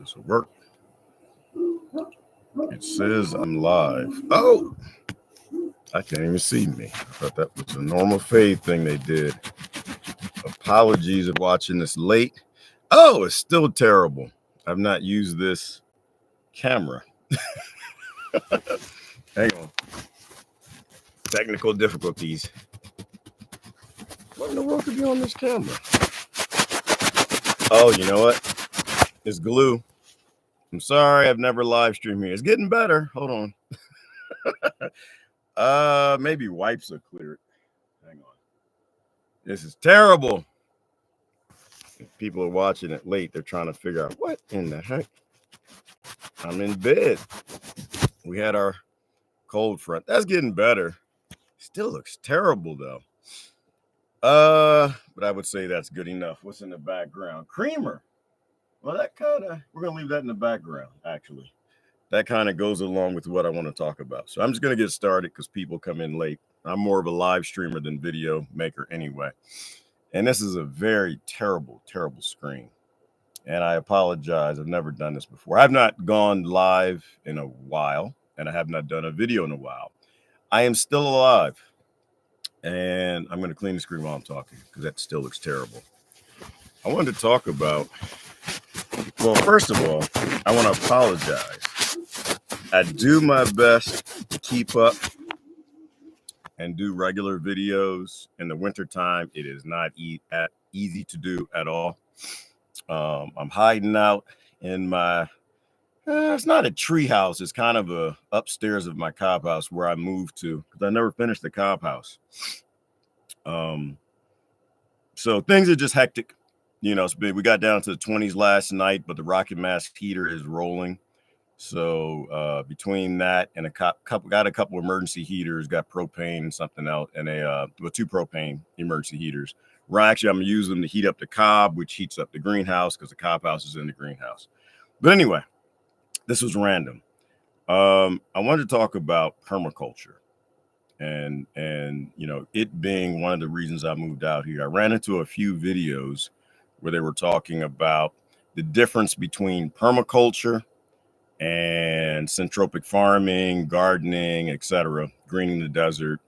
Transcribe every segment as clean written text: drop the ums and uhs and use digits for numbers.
This will work. It says I'm live. Oh, I can't even see me. I thought that was a normal fade thing they did. Apologies of watching this late. Oh, it's still terrible. I've not used this camera. Hang on. Technical difficulties. What in the world could be on this camera? Oh, you know what? It's glue. I'm sorry, I've never live streamed here. It's getting better. Hold on. Maybe wipes will clear it. Hang on. This is terrible. If people are watching it late, they're trying to figure out what in the heck. I'm in bed. We had our cold front. That's getting better. Still looks terrible though. But I would say that's good enough. What's in the background? Creamer. Well, that we're gonna leave that in the background, actually. That kind of goes along with what I want to talk about. So I'm just gonna get started because people come in late. I'm more of a live streamer than video maker anyway. And this is a very terrible, terrible screen. And I apologize. I've never done this before. I've not gone live in a while, and I have not done a video in a while. I am still alive. And I'm going to clean the screen while I'm talking because that still looks terrible. I wanted to talk about, well, first of all, I want to apologize. I do my best to keep up and do regular videos. In the wintertime, it is not easy to do at all. I'm hiding out in my, it's not a tree house. It's kind of a upstairs of my cop house where I moved to because I never finished the cop house. So things are just hectic. You know, we got down to the 20s last night, but the rocket mask heater is rolling. So between that and got a couple emergency heaters, got propane and something else, and two propane emergency heaters. Right, actually, I'm gonna use them to heat up the cob, which heats up the greenhouse because the cob house is in the greenhouse. But anyway, this was random. I wanted to talk about permaculture, and you know, it being one of the reasons I moved out here. I ran into a few videos where they were talking about the difference between permaculture and syntropic farming, gardening, etc., greening the desert.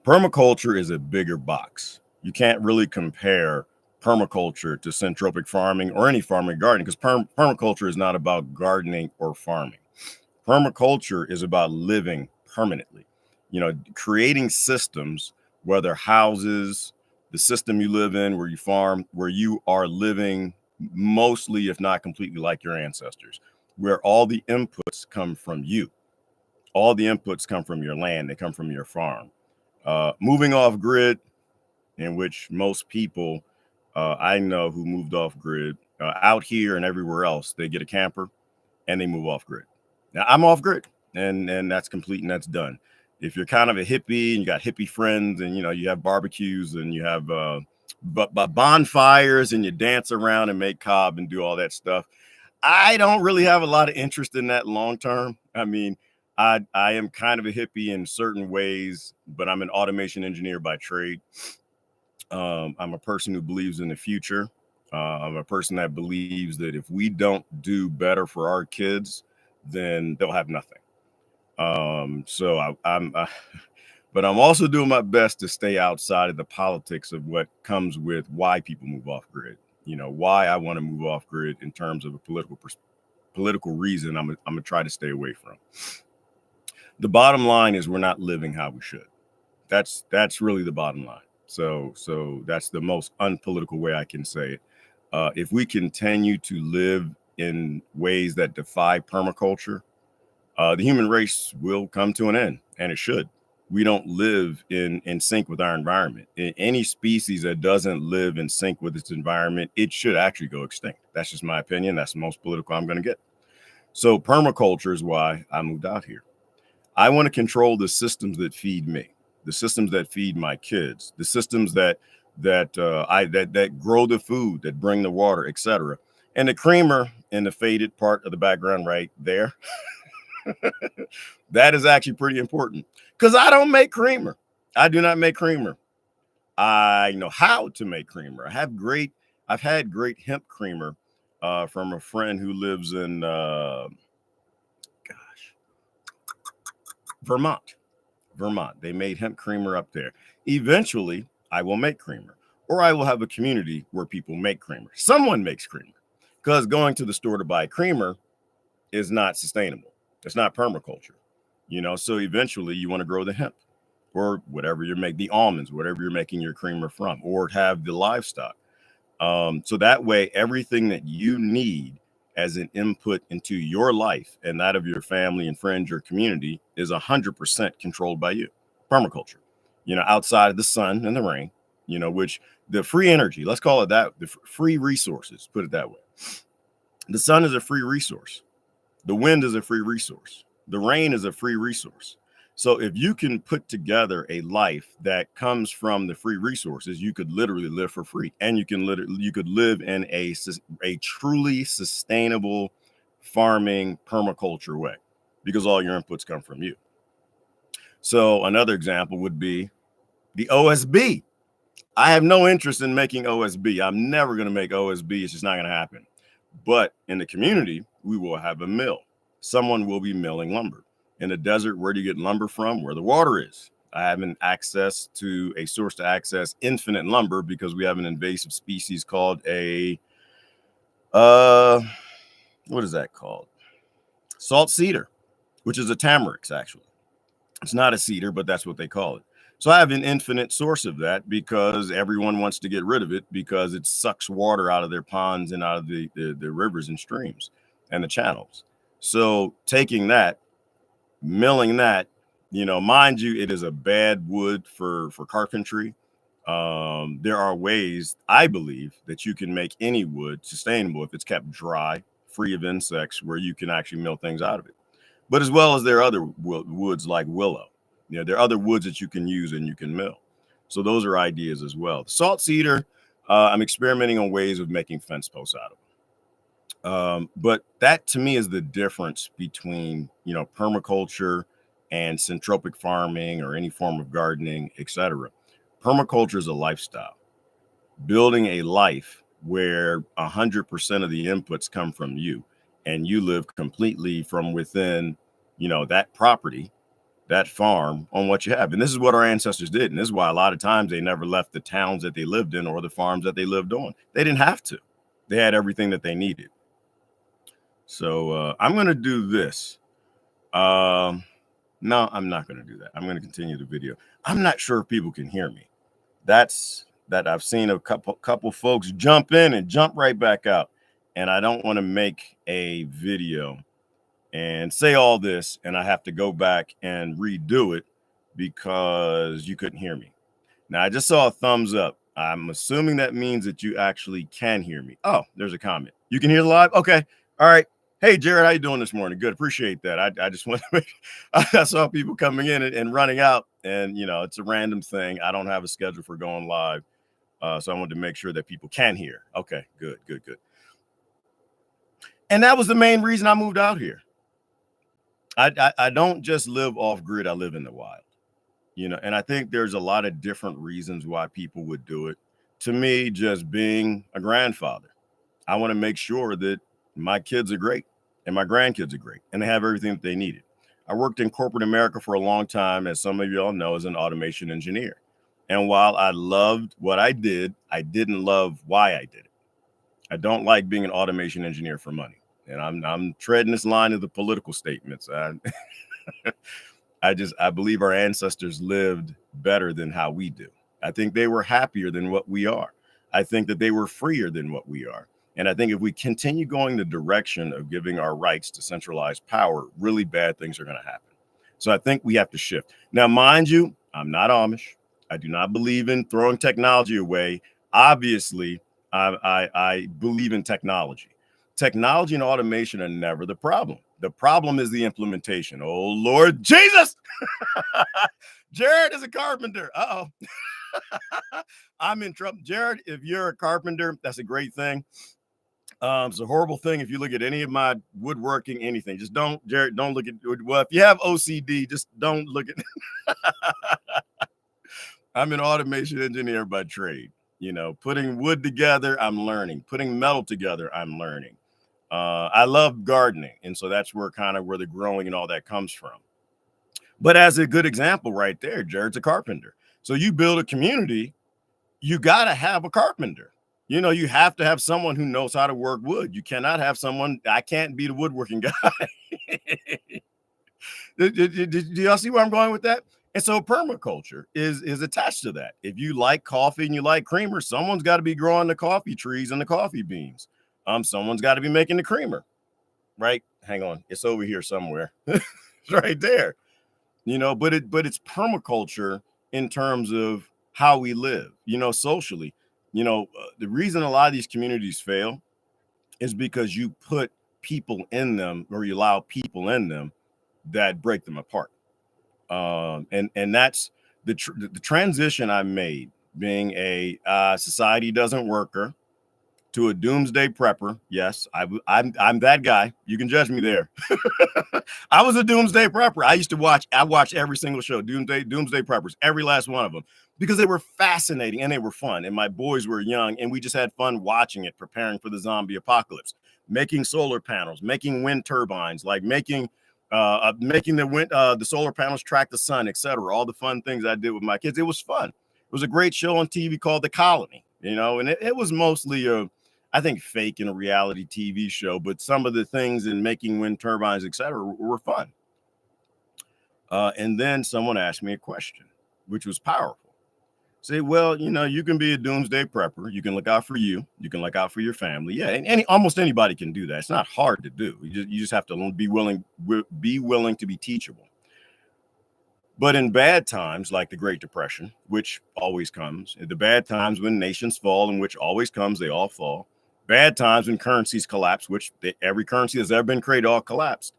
Permaculture is a bigger box. You can't really compare permaculture to syntropic farming or any farming gardening because permaculture is not about gardening or farming. Permaculture is about living permanently, you know, creating systems, whether houses, the system you live in, where you farm, where you are living mostly, if not completely like your ancestors, where all the inputs come from you. All the inputs come from your land. They come from your farm. Moving off grid, in which most people I know who moved off grid out here and everywhere else, they get a camper and they move off grid. Now I'm off grid and that's complete and that's done. If you're kind of a hippie and you got hippie friends and, you know, you have barbecues and you have bonfires and you dance around and make cob and do all that stuff, I don't really have a lot of interest in that long term. I mean, I am kind of a hippie in certain ways, but I'm an automation engineer by trade. I'm a person who believes in the future. I'm a person that believes that if we don't do better for our kids, then they'll have nothing. But I'm also doing my best to stay outside of the politics of what comes with why people move off grid. You know, why I want to move off grid in terms of a political reason. I'm gonna try to stay away from. The bottom line is we're not living how we should. That's really the bottom line. So that's the most unpolitical way I can say it. If we continue to live in ways that defy permaculture, the human race will come to an end, and it should. We don't live in sync with our environment. Any species that doesn't live in sync with its environment, it should actually go extinct. That's just my opinion. That's the most political I'm going to get. So permaculture is why I moved out here. I want to control the systems that feed me, the systems that feed my kids, the systems that grow the food, that bring the water, etc. And the creamer in the faded part of the background right there, that is actually pretty important because I don't make creamer. I do not make creamer. I know how to make creamer. I've had great hemp creamer from a friend who lives in, Vermont. They made hemp creamer up there. Eventually, I will make creamer, or I will have a community where people make creamer. Someone makes creamer, because going to the store to buy creamer is not sustainable. It's not permaculture, So eventually, you want to grow the hemp, or whatever you're making, the almonds, whatever you're making your creamer from, or have the livestock. So that way, everything that you need as an input into your life and that of your family and friends, your community, is 100% controlled by you. Permaculture, outside of the sun and the rain, which the free energy, let's call it that, the free resources, put it that way. The sun is a free resource. The wind is a free resource. The rain is a free resource. So if you can put together a life that comes from the free resources, you could literally live for free, and you could live in a truly sustainable farming permaculture way, because all your inputs come from you. So another example would be the OSB. I have no interest in making OSB. I'm never going to make OSB. It's just not going to happen. But in the community, we will have a mill. Someone will be milling lumber. In the desert, where do you get lumber from? Where the water is. I have access to a source to access infinite lumber, because we have an invasive species called a, what is that called? Salt cedar, which is a tamarix, actually. It's not a cedar, but that's what they call it. So I have an infinite source of that, because everyone wants to get rid of it, because it sucks water out of their ponds and out of the rivers and streams and the channels. So taking that, milling that, mind you, it is a bad wood for carpentry. There are ways, I believe, that you can make any wood sustainable if it's kept dry, free of insects, where you can actually mill things out of it. But as well as there are other woods like willow. There are other woods that you can use and you can mill. So those are ideas as well. The salt cedar, I'm experimenting on ways of making fence posts out of them. But that, to me, is the difference between, permaculture and syntropic farming or any form of gardening, etc. Permaculture is a lifestyle. Building a life where 100% of the inputs come from you, and you live completely from within, that property, that farm, on what you have. And this is what our ancestors did. And this is why a lot of times they never left the towns that they lived in or the farms that they lived on. They didn't have to. They had everything that they needed. So I'm going to do this. No, I'm not going to do that. I'm going to continue the video. I'm not sure if people can hear me. That's that I've seen a couple folks jump in and jump right back out. And I don't want to make a video and say all this, and I have to go back and redo it because you couldn't hear me. Now, I just saw a thumbs up. I'm assuming that means that you actually can hear me. Oh, there's a comment. You can hear the live? Okay. All right. Hey, Jared, how you doing this morning? Good. Appreciate that. I just want to make, I saw people coming in and running out, and, it's a random thing. I don't have a schedule for going live. So I wanted to make sure that people can hear. Okay, good. And that was the main reason I moved out here. I don't just live off grid. I live in the wild, and I think there's a lot of different reasons why people would do it. To me, just being a grandfather, I want to make sure that my kids are great and my grandkids are great and they have everything that they needed. I worked in corporate America for a long time, as some of you all know, as an automation engineer. And while I loved what I did, I didn't love why I did it. I don't like being an automation engineer for money. And I'm treading this line of the political statements. I believe our ancestors lived better than how we do. I think they were happier than what we are. I think that they were freer than what we are. And I think if we continue going the direction of giving our rights to centralized power, really bad things are going to happen. So I think we have to shift. Now, mind you, I'm not Amish. I do not believe in throwing technology away. Obviously, I believe in technology. Technology and automation are never the problem. The problem is the implementation. Oh, Lord Jesus. Jared is a carpenter. Uh-oh. I'm in trouble. Jared, if you're a carpenter, that's a great thing. It's a horrible thing if you look at any of my woodworking, anything. Just don't, Jared, don't look at, well, if you have OCD, just don't look at. I'm an automation engineer by trade. Putting wood together, I'm learning. Putting metal together, I'm learning. I love gardening. And so that's where the growing and all that comes from. But as a good example right there, Jared's a carpenter. So you build a community, you got to have a carpenter. You have to have someone who knows how to work wood. You cannot have someone, I can't be the woodworking guy. Do y'all see where I'm going with that? And so permaculture is attached to that. If you like coffee and you like creamer, someone's got to be growing the coffee trees and the coffee beans. Someone's got to be making the creamer, right? Hang on, it's over here somewhere. It's right there. But it's permaculture in terms of how we live, socially. The reason a lot of these communities fail is because you put people in them, or you allow people in them that break them apart. And that's the transition I made, being a society doesn't worker to a doomsday prepper. Yes, I'm that guy. You can judge me there. I was a doomsday prepper. I watched every single show, doomsday preppers, every last one of them, because they were fascinating and they were fun. And my boys were young, and we just had fun watching it, preparing for the zombie apocalypse, making solar panels, making wind turbines, like making the solar panels track the sun, etc. All the fun things I did with my kids. It was fun. It was a great show on TV called The Colony, and it was mostly I think fake in a reality TV show, but some of the things in making wind turbines, etc., were fun. And then someone asked me a question, which was powerful. Say, well, you can be a doomsday prepper. You can look out for you. You can look out for your family. Yeah, and almost anybody can do that. It's not hard to do. You just have to be willing to be teachable. But in bad times, like the Great Depression, which always comes, the bad times when nations fall, and which always comes, they all fall. Bad times when currencies collapse, which every currency that's ever been created all collapsed.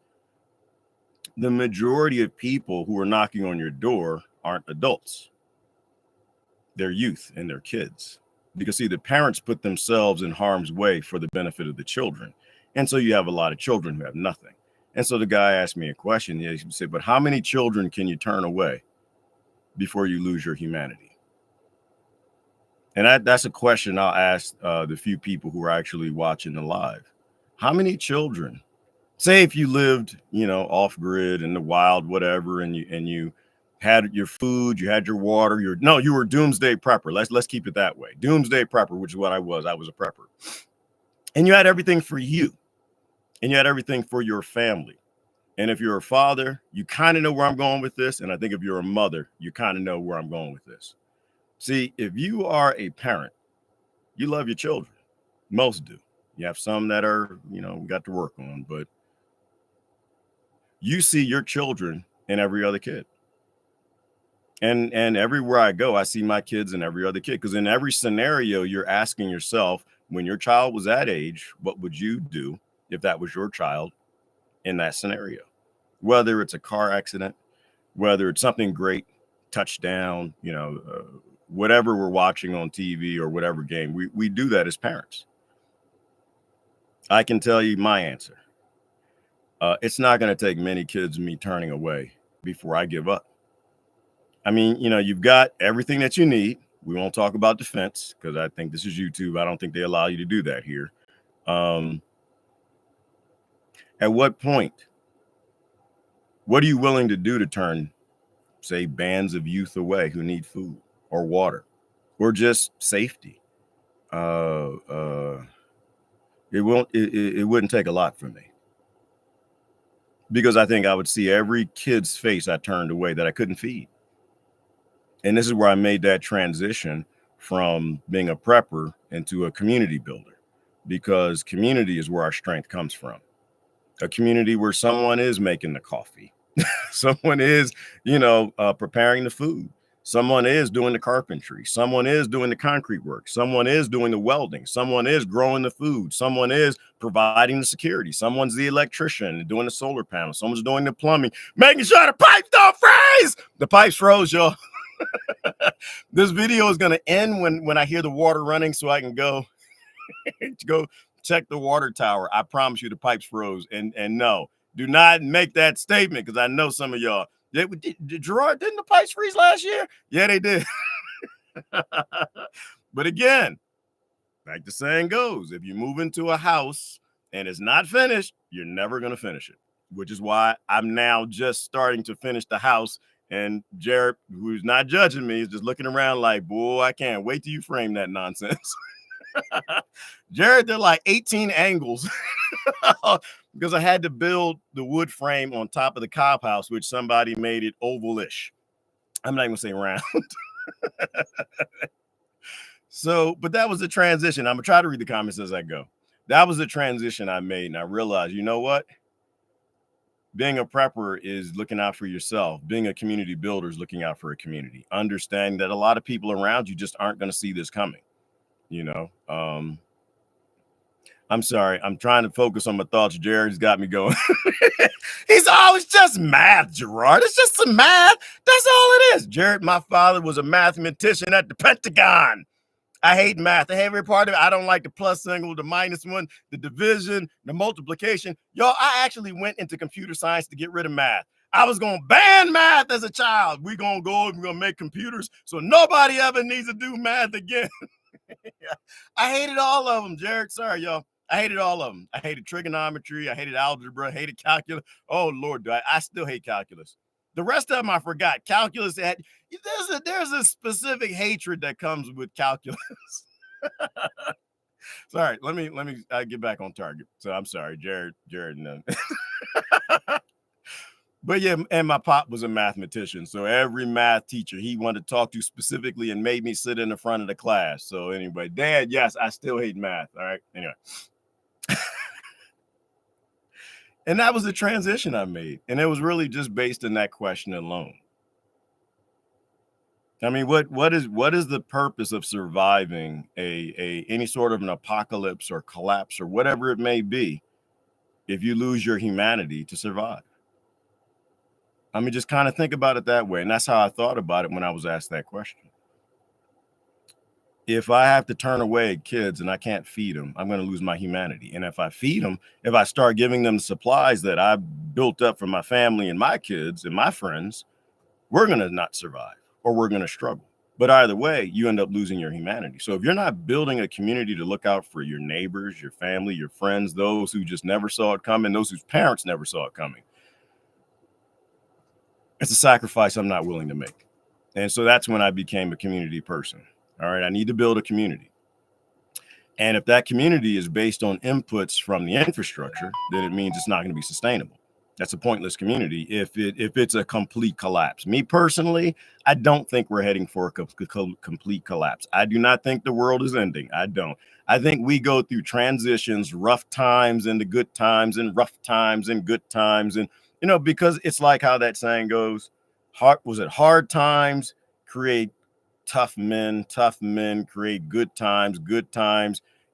The majority of people who are knocking on your door aren't adults. They're youth and they're kids. Because see, the parents put themselves in harm's way for the benefit of the children. And so you have a lot of children who have nothing. And so the guy asked me a question. He said, but how many children can you turn away before you lose your humanity? And that's a question I'll ask the few people who are actually watching the live. How many children, say if you lived, off grid in the wild, whatever, and you had your food, you had your water, you were doomsday prepper. Let's keep it that way. Doomsday prepper, which is what I was. I was a prepper. And you had everything for you, and you had everything for your family. And if you're a father, you kind of know where I'm going with this. And I think if you're a mother, you kind of know where I'm going with this. See, if you are a parent, you love your children. Most do. You have some that are, got to work on, but you see your children in every other kid. And everywhere I go, I see my kids in every other kid. Because in every scenario, you're asking yourself, when your child was that age, what would you do if that was your child in that scenario? Whether it's a car accident, whether it's something great, touchdown, whatever we're watching on TV or whatever game, we do that as parents. I can tell you my answer. It's not going to take many kids me turning away before I give up. I mean, you've got everything that you need. We won't talk about defense because I think this is YouTube. I don't think they allow you to do that here. At what point? What are you willing to do to turn, say, bands of youth away who need food or water or just safety? It wouldn't take a lot from me, because I think I would see every kid's face I turned away that I couldn't feed. And this is where I made that transition from being a prepper into a community builder, because community is where our strength comes from. A community where someone is making the coffee, someone is, preparing the food, someone is doing the carpentry, someone is doing the concrete work, someone is doing the welding, someone is growing the food, someone is providing the security, someone's the electrician and doing the solar panel, someone's doing the plumbing, making sure the pipes don't freeze. The pipes froze, y'all. This video is going to end when I hear the water running, so I can go check the water tower. I promise you the pipes froze. And no, do not make that statement, because I know some of y'all, Gerard, didn't the pipes freeze last year? Yeah, they did. But again, like the saying goes, if you move into a house and it's not finished, you're never going to finish it, which is why I'm now just starting to finish the house. And Jared, who's not judging me, is just looking around like, boy, I can't wait till you frame that nonsense. Jared, they're like 18 angles because I had to build the wood frame on top of the cop house, which somebody made it ovalish. I'm not even gonna say round. So, but that was the transition. I'm gonna try to read the comments as I go. That was the transition I made, and I realized, you know what? Being a prepper is looking out for yourself. Being a community builder is looking out for a community. Understanding that a lot of people around you just aren't going to see this coming. You know, I'm sorry. I'm trying to focus on my thoughts. Jared's got me going. He's always just math, Gerard. It's just some math. That's all it is. Jared, my father was a mathematician at the Pentagon. I hate math. I hate every part of it. I don't like the plus symbol, the minus one, the division, the multiplication. Y'all, I actually went into computer science to get rid of math. I was going to ban math as a child. We're going to go and we're going to make computers so nobody ever needs to do math again. I hated all of them, Jared. Sorry, y'all. I hated all of them. I hated trigonometry. I hated algebra. I hated calculus. Oh, Lord, I still hate calculus. The rest of them I forgot. Calculus, there's a specific hatred that comes with calculus. Sorry, let me get back on target. So I'm sorry, Jared, no. But yeah, and my pop was a mathematician. So every math teacher he wanted to talk to specifically and made me sit in the front of the class. So anyway, Dad, yes, I still hate math. All right. Anyway. And that was the transition I made. And it was really just based on that question alone. I mean, what is the purpose of surviving any sort of an apocalypse or collapse or whatever it may be if you lose your humanity to survive? I mean, just kind of think about it that way. And that's how I thought about it when I was asked that question. If I have to turn away kids and I can't feed them, I'm going to lose my humanity. And if I feed them, if I start giving them supplies that I built up for my family and my kids and my friends, we're going to not survive or we're going to struggle. But either way, you end up losing your humanity. So if you're not building a community to look out for your neighbors, your family, your friends, those who just never saw it coming, those whose parents never saw it coming, it's a sacrifice I'm not willing to make. And so that's when I became a community person. All right, I need to build a community. And if that community is based on inputs from the infrastructure, then it means it's not going to be sustainable. That's a pointless community if it's a complete collapse. Me personally, I don't think we're heading for a complete collapse. I do not think the world is ending. I don't. I think we go through transitions, rough times into good times and rough times and good times. And, you know, because it's like how that saying goes, hard times create tough men create good times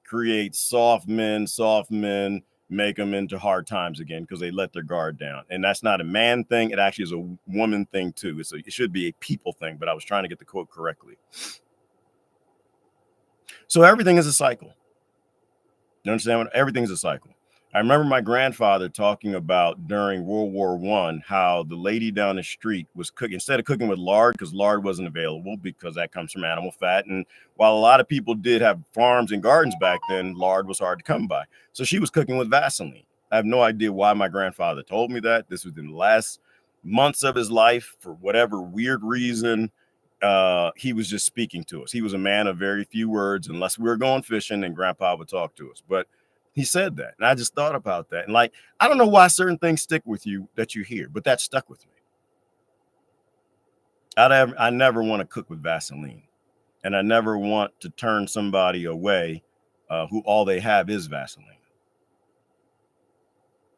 create soft men make them into hard times again because they let their guard down. And that's not a man thing. It actually is a woman thing too. It should be a people thing, but I was trying to get the quote correctly. So everything is a cycle. You understand what? Everything is a cycle. I remember my grandfather talking about during World War I, how the lady down the street was cooking, instead of cooking with lard, because lard wasn't available because that comes from animal fat. And while a lot of people did have farms and gardens back then, lard was hard to come by. So she was cooking with Vaseline. I have no idea why my grandfather told me that. This was in the last months of his life. For whatever weird reason, he was just speaking to us. He was a man of very few words, unless we were going fishing and Grandpa would talk to us. But he said that, and I just thought about that. And like, I don't know why certain things stick with you that you hear, but that stuck with me. I never want to cook with Vaseline, and I never want to turn somebody away who all they have is Vaseline.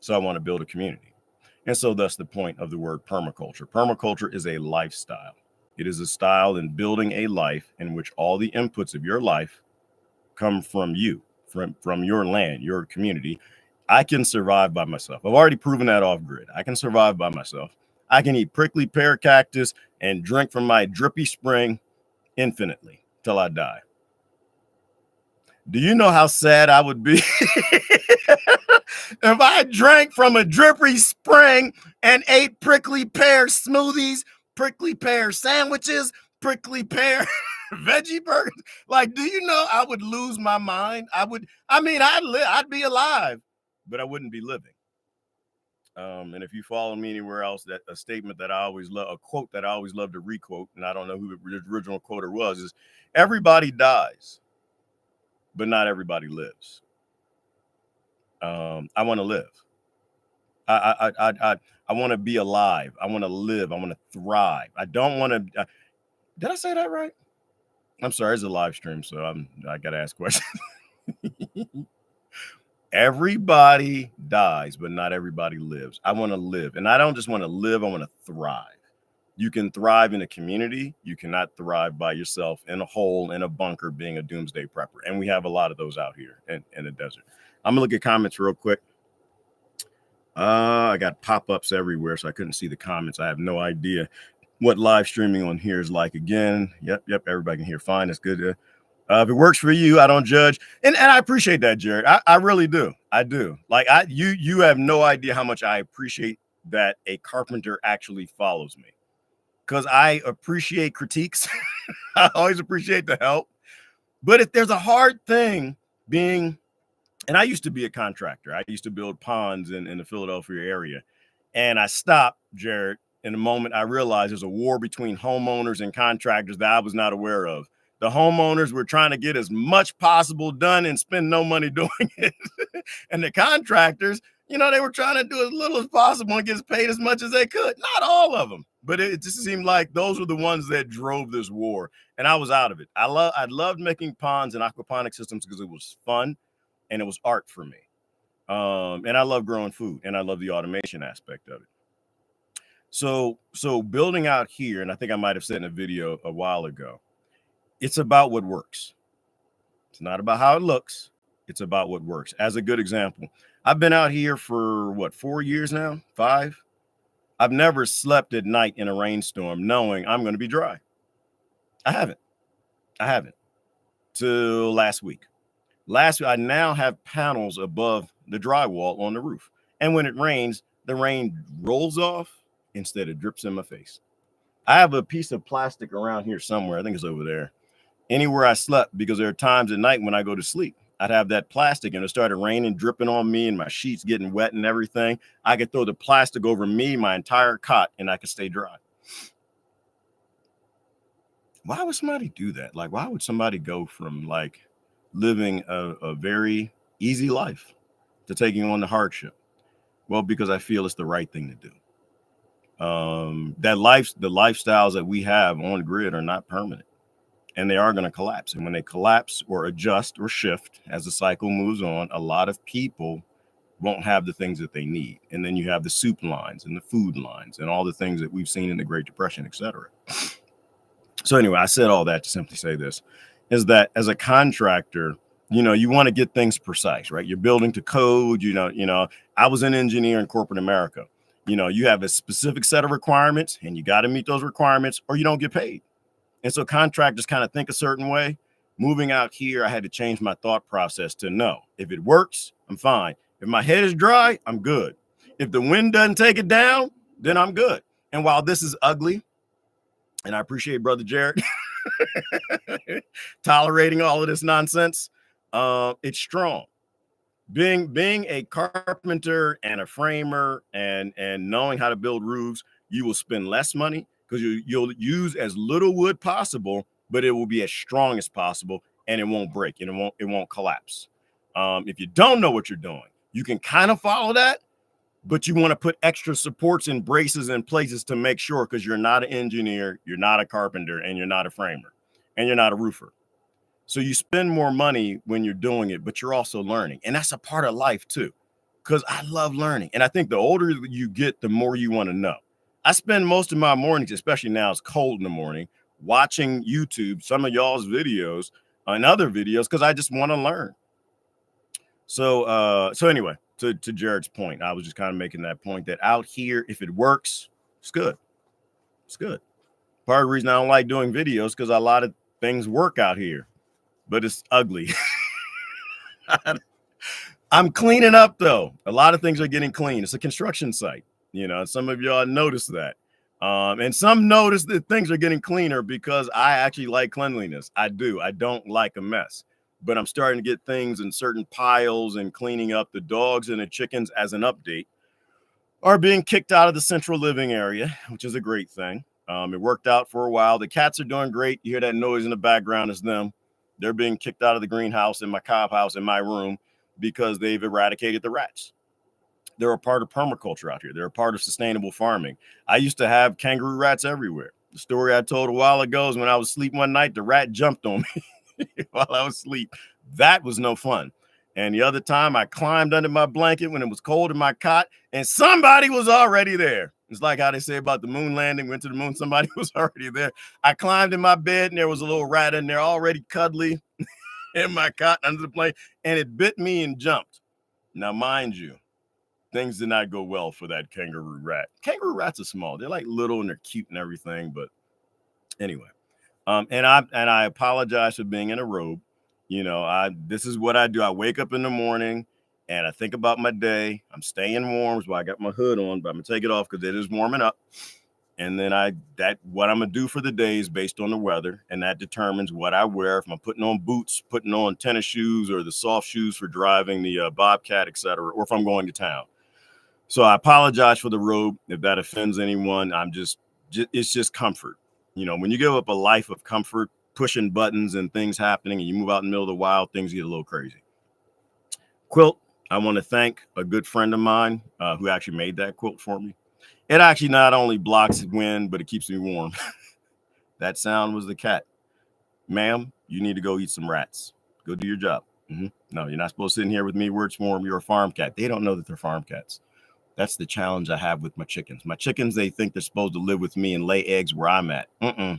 So I want to build a community. And so that's the point of the word permaculture. Permaculture is a lifestyle. It is a style in building a life in which all the inputs of your life come from you. From your land, your community. I can survive by myself. I've already proven that off grid. I can survive by myself. I can eat prickly pear cactus and drink from my drippy spring infinitely till I die. Do you know how sad I would be if I drank from a drippy spring and ate prickly pear smoothies, prickly pear sandwiches, prickly pear Veggie burgers. Like, do you know I would lose my mind? I'd be alive, but I wouldn't be living. And if you follow me anywhere else, that a statement that I always love, a quote that I always love to requote, and I don't know who the original quoter was, is everybody dies, but not everybody lives. I want to live. I want to be alive. I want to live. I want to thrive. I don't want to. Did I say that right? I'm sorry. It's a live stream, so I got to ask questions. Everybody dies, but not everybody lives. I want to live. And I don't just want to live, I want to thrive. You can thrive in a community. You cannot thrive by yourself in a hole, in a bunker, being a doomsday prepper. And we have a lot of those out here in the desert. I'm going to look at comments real quick. I got pop-ups everywhere, so I couldn't see the comments. I have no idea what live streaming on here is like. Again, yep, everybody can hear fine. It's good. If it works for you, I don't judge. And I appreciate that, Jared. I really do. I do. Like you have no idea how much I appreciate that a carpenter actually follows me, because I appreciate critiques. I always appreciate the help. But if there's a hard thing being, and I used to be a contractor. I used to build ponds in the Philadelphia area. And I stopped, Jared, in the moment I realized there's a war between homeowners and contractors that I was not aware of. The homeowners were trying to get as much possible done and spend no money doing it. And the contractors, they were trying to do as little as possible and get paid as much as they could. Not all of them, but it just seemed like those were the ones that drove this war. And I was out of it. I loved making ponds and aquaponic systems because it was fun and it was art for me. And I love growing food and I love the automation aspect of it. So building out here, and I think I might have said in a video a while ago, it's about what works. It's not about how it looks. It's about what works. As a good example, I've been out here for 4 years now, 5. I've never slept at night in a rainstorm knowing I'm going to be dry. I haven't till last week. I now have panels above the drywall on the roof. And when it rains, the rain rolls off instead of drips in my face. I have a piece of plastic around here somewhere. I think it's over there. Anywhere I slept, because there are times at night when I go to sleep, I'd have that plastic and it started raining, dripping on me and my sheets getting wet and everything. I could throw the plastic over me, my entire cot, and I could stay dry. Why would somebody do that? Like, why would somebody go from living a very easy life to taking on the hardship? Well, because I feel it's the right thing to do. The lifestyles that we have on grid are not permanent. And they are going to collapse. And when they collapse or adjust or shift as the cycle moves on, a lot of people won't have the things that they need. And then you have the soup lines and the food lines and all the things that we've seen in the Great Depression, et cetera. So anyway, I said all that to simply say this, is that as a contractor, you want to get things precise, right? You're building to code, I was an engineer in corporate America. You have a specific set of requirements and you got to meet those requirements or you don't get paid. And so contractors kind of think a certain way. Moving out here, I had to change my thought process to know if it works, I'm fine. If my head is dry, I'm good. If the wind doesn't take it down, then I'm good. And while this is ugly, and I appreciate Brother Jared tolerating all of this nonsense, it's strong. Being a carpenter and a framer and knowing how to build roofs, you will spend less money, because you'll use as little wood possible, but it will be as strong as possible, and it won't break and it won't collapse. If you don't know what you're doing, you can kind of follow that, but you want to put extra supports and braces in places to make sure, because you're not an engineer, you're not a carpenter, and you're not a framer, and you're not a roofer. So you spend more money when you're doing it, but you're also learning, and that's a part of life too, because I love learning. And I think the older you get, the more you want to know. I spend most of my mornings, especially now it's cold in the morning, watching YouTube, some of y'all's videos and other videos, because I just want to learn. So anyway, to Jared's point, I was just kind of making that point that out here, if it works, it's good. It's good. Part of the reason I don't like doing videos, because a lot of things work out here, but it's ugly. I'm cleaning up though. A lot of things are getting clean. It's a construction site. Some of y'all noticed that. And some notice that things are getting cleaner because I actually like cleanliness. I do. I don't like a mess, but I'm starting to get things in certain piles and cleaning up. The dogs and the chickens, as an update, are being kicked out of the central living area, which is a great thing. It worked out for a while. The cats are doing great. You hear that noise in the background, is them. They're being kicked out of the greenhouse in my cob house in my room because they've eradicated the rats. They're a part of permaculture out here. They're a part of sustainable farming. I used to have kangaroo rats everywhere. The story I told a while ago is when I was asleep one night, the rat jumped on me while I was asleep. That was no fun. And the other time I climbed under my blanket when it was cold in my cot and somebody was already there. It's like how they say about the moon landing, went to the moon, somebody was already there. I climbed in my bed and there was a little rat in there already cuddly in my cot under the blanket, and it bit me and jumped. Now, mind you, things did not go well for that kangaroo rat. Kangaroo rats are small. They're like little and they're cute and everything. But anyway, and I apologize for being in a robe. You know, this is what I do. I wake up in the morning and I think about my day. I'm staying warm, so I got my hood on, but I'm gonna take it off because it is warming up. And then what I'm gonna do for the day is based on the weather, and that determines what I wear. If I'm putting on boots, putting on tennis shoes, or the soft shoes for driving the Bobcat, etc., or if I'm going to town. So I apologize for the robe if that offends anyone. It's just comfort. You know, when you give up a life of comfort, pushing buttons and things happening, and you move out in the middle of the wild, things get a little crazy. Quilt, I want to thank a good friend of mine who actually made that quilt for me. It actually not only blocks wind, but it keeps me warm. That sound was the cat. Ma'am, you need to go eat some rats. Go do your job. No, you're not supposed to sit in here with me where it's warm. You're a farm cat. They don't know that they're farm cats. That's the challenge I have with my chickens. My chickens, they think they're supposed to live with me and lay eggs where I'm at.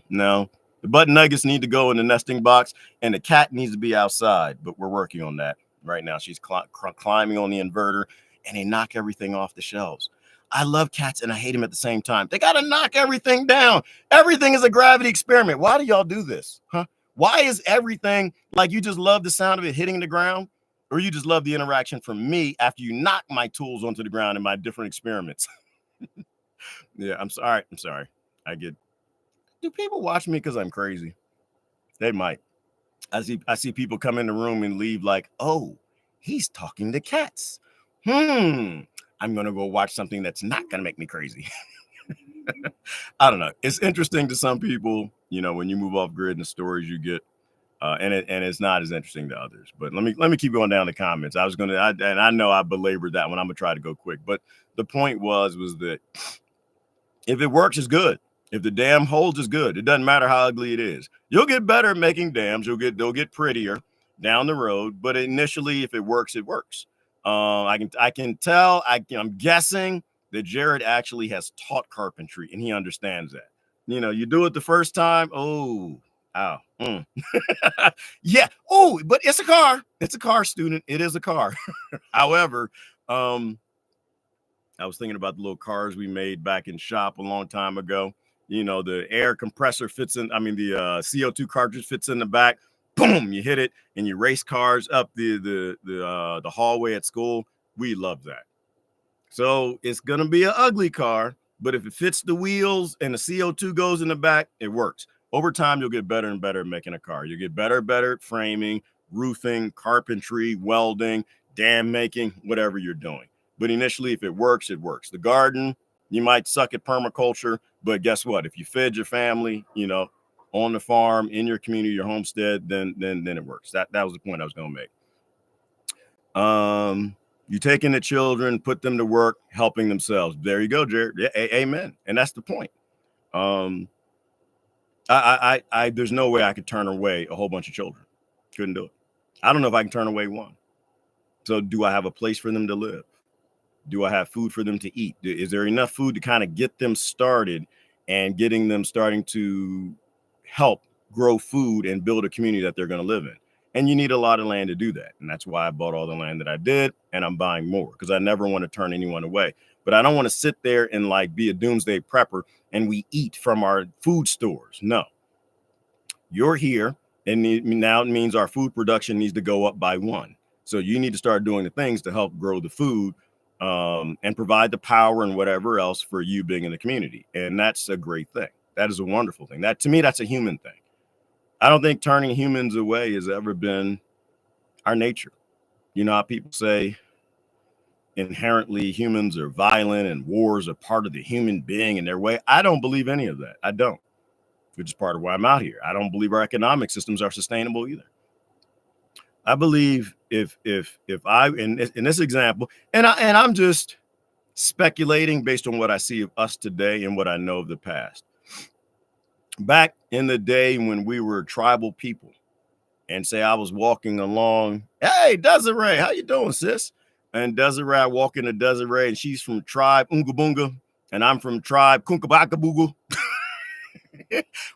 No. The button nuggets need to go in the nesting box, and the cat needs to be outside, but we're working on that right now. She's climbing on the inverter, and they knock everything off the shelves. I love cats, and I hate them at the same time. They got to knock everything down. Everything is a gravity experiment. Why do y'all do this? Huh? Why is everything like you just love the sound of it hitting the ground? Or you just love the interaction from me after you knock my tools onto the ground in my different experiments? Yeah, I'm sorry. Do people watch me because I'm crazy? They might. I see people come in the room and leave like, oh, he's talking to cats. I'm going to go watch something that's not going to make me crazy. I don't know. It's interesting to some people, you know, when you move off grid and the stories you get. And it's not as interesting to others. But let me keep going down the comments. I know I belabored that one. I'm gonna try to go quick. But the point was that if it works, it's good. If the dam holds, it's good. It doesn't matter how ugly it is. You'll get better at making dams. They'll get prettier down the road. But initially, if it works, it works. I can tell. I'm guessing that Jared actually has taught carpentry and he understands that. You know, you do it the first time. Oh, ow. Yeah. Oh, but it's a car. It's a car, student. It is a car. However, I was thinking about the little cars we made back in shop a long time ago. You know, the air compressor fits in. I mean, the CO2 cartridge fits in the back. Boom! You hit it, and you race cars up the hallway at school. We love that. So it's gonna be an ugly car, but if it fits the wheels and the CO2 goes in the back, it works. Over time, you'll get better and better at making a car. You get better at framing, roofing, carpentry, welding, dam making, whatever you're doing. But initially, if it works, it works. The garden, you might suck at permaculture, but guess what? If you fed your family, you know, on the farm, in your community, your homestead, then it works. That was the point I was going to make. You take in the children, put them to work, helping themselves. There you go, Jared. Yeah, amen. And that's the point. There's no way I could turn away a whole bunch of children. Couldn't do it. I don't know if I can turn away one. So do I have a place for them to live? Do I have food for them to eat? Is there enough food to kind of get them started and getting them starting to help grow food and build a community that they're going to live in? And you need a lot of land to do that. And that's why I bought all the land that I did. And I'm buying more because I never want to turn anyone away. But I don't want to sit there and like be a doomsday prepper and we eat from our food stores. No. You're here. And now it means our food production needs to go up by 1. So you need to start doing the things to help grow the food and provide the power and whatever else for you being in the community. And that's a great thing. That is a wonderful thing. That, to me, that's a human thing. I don't think turning humans away has ever been our nature. You know how people say inherently humans are violent and wars are part of the human being and their way. I don't believe any of that. I don't, which is part of why I'm out here. I don't believe our economic systems are sustainable either. I believe if I in this example, and I'm just speculating based on what I see of us today and what I know of the past. Back in the day when we were tribal people, and say I was walking along, hey, Desiree, how you doing, sis? And Desiree, I walk into Desiree, and she's from tribe Ungabunga, and I'm from tribe Kunkabakabugu.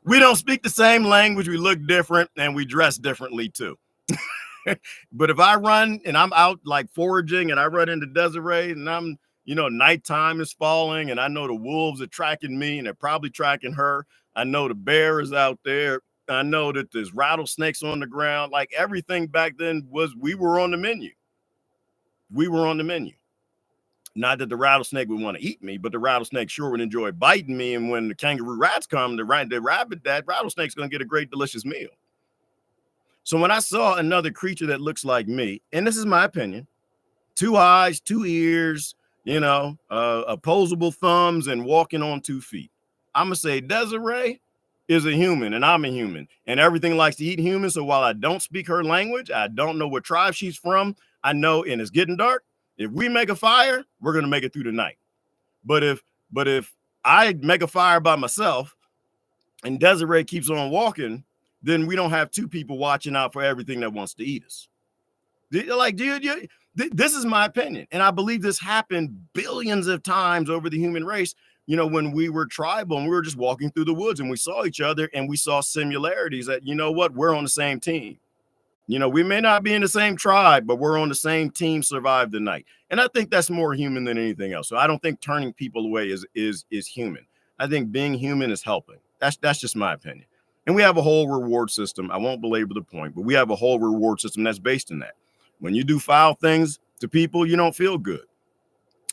We don't speak the same language, we look different, and we dress differently too. But if I run and I'm out like foraging and I run into Desiree and I'm, nighttime is falling and I know the wolves are tracking me and they're probably tracking her. I know the bear is out there. I know that there's rattlesnakes on the ground. Like everything back then we were on the menu. We were on the menu. Not that the rattlesnake would want to eat me, but the rattlesnake sure would enjoy biting me. And when the kangaroo rats come, that rattlesnake's going to get a great, delicious meal. So when I saw another creature that looks like me, and this is my opinion, 2 eyes, 2 ears, opposable thumbs and walking on 2 feet, I'm going to say Desiree is a human and I'm a human and everything likes to eat humans. So while I don't speak her language, I don't know what tribe she's from. I know, and it's getting dark. If we make a fire, we're going to make it through the night. But if I make a fire by myself and Desiree keeps on walking, then we don't have 2 people watching out for everything that wants to eat us. Like, dude, this is my opinion. And I believe this happened billions of times over the human race. When we were tribal and we were just walking through the woods and we saw each other and we saw similarities that, we're on the same team. We may not be in the same tribe, but we're on the same team, survive the night. And I think that's more human than anything else. So I don't think turning people away is human. I think being human is helping. That's just my opinion. And we have a whole reward system. I won't belabor the point, but we have a whole reward system that's based in that. When you do foul things to people, you don't feel good.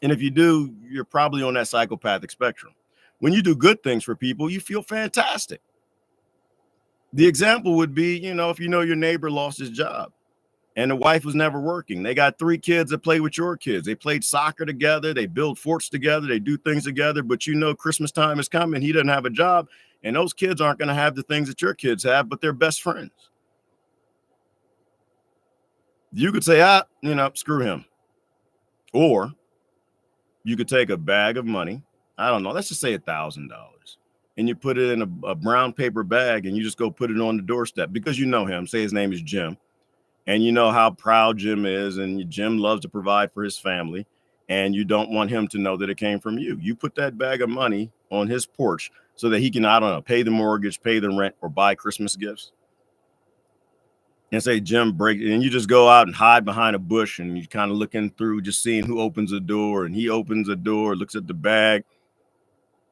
And if you do, you're probably on that psychopathic spectrum. When you do good things for people, you feel fantastic. The example would be, if your neighbor lost his job and the wife was never working. They got 3 kids that play with your kids. They played soccer together. They build forts together. They do things together. But Christmas time is coming. He doesn't have a job. And those kids aren't going to have the things that your kids have, but they're best friends. You could say, screw him. Or you could take a bag of money. I don't know. Let's just say $1,000. And you put it in a brown paper bag and you just go put it on the doorstep because you know him. Say his name is Jim. And you know how proud Jim is. And Jim loves to provide for his family. And you don't want him to know that it came from you. You put that bag of money on his porch so that he can, I don't know, pay the mortgage, pay the rent, or buy Christmas gifts. And say, Jim, break it. And you just go out and hide behind a bush and you kind of looking through, just seeing who opens the door. And he opens the door, looks at the bag.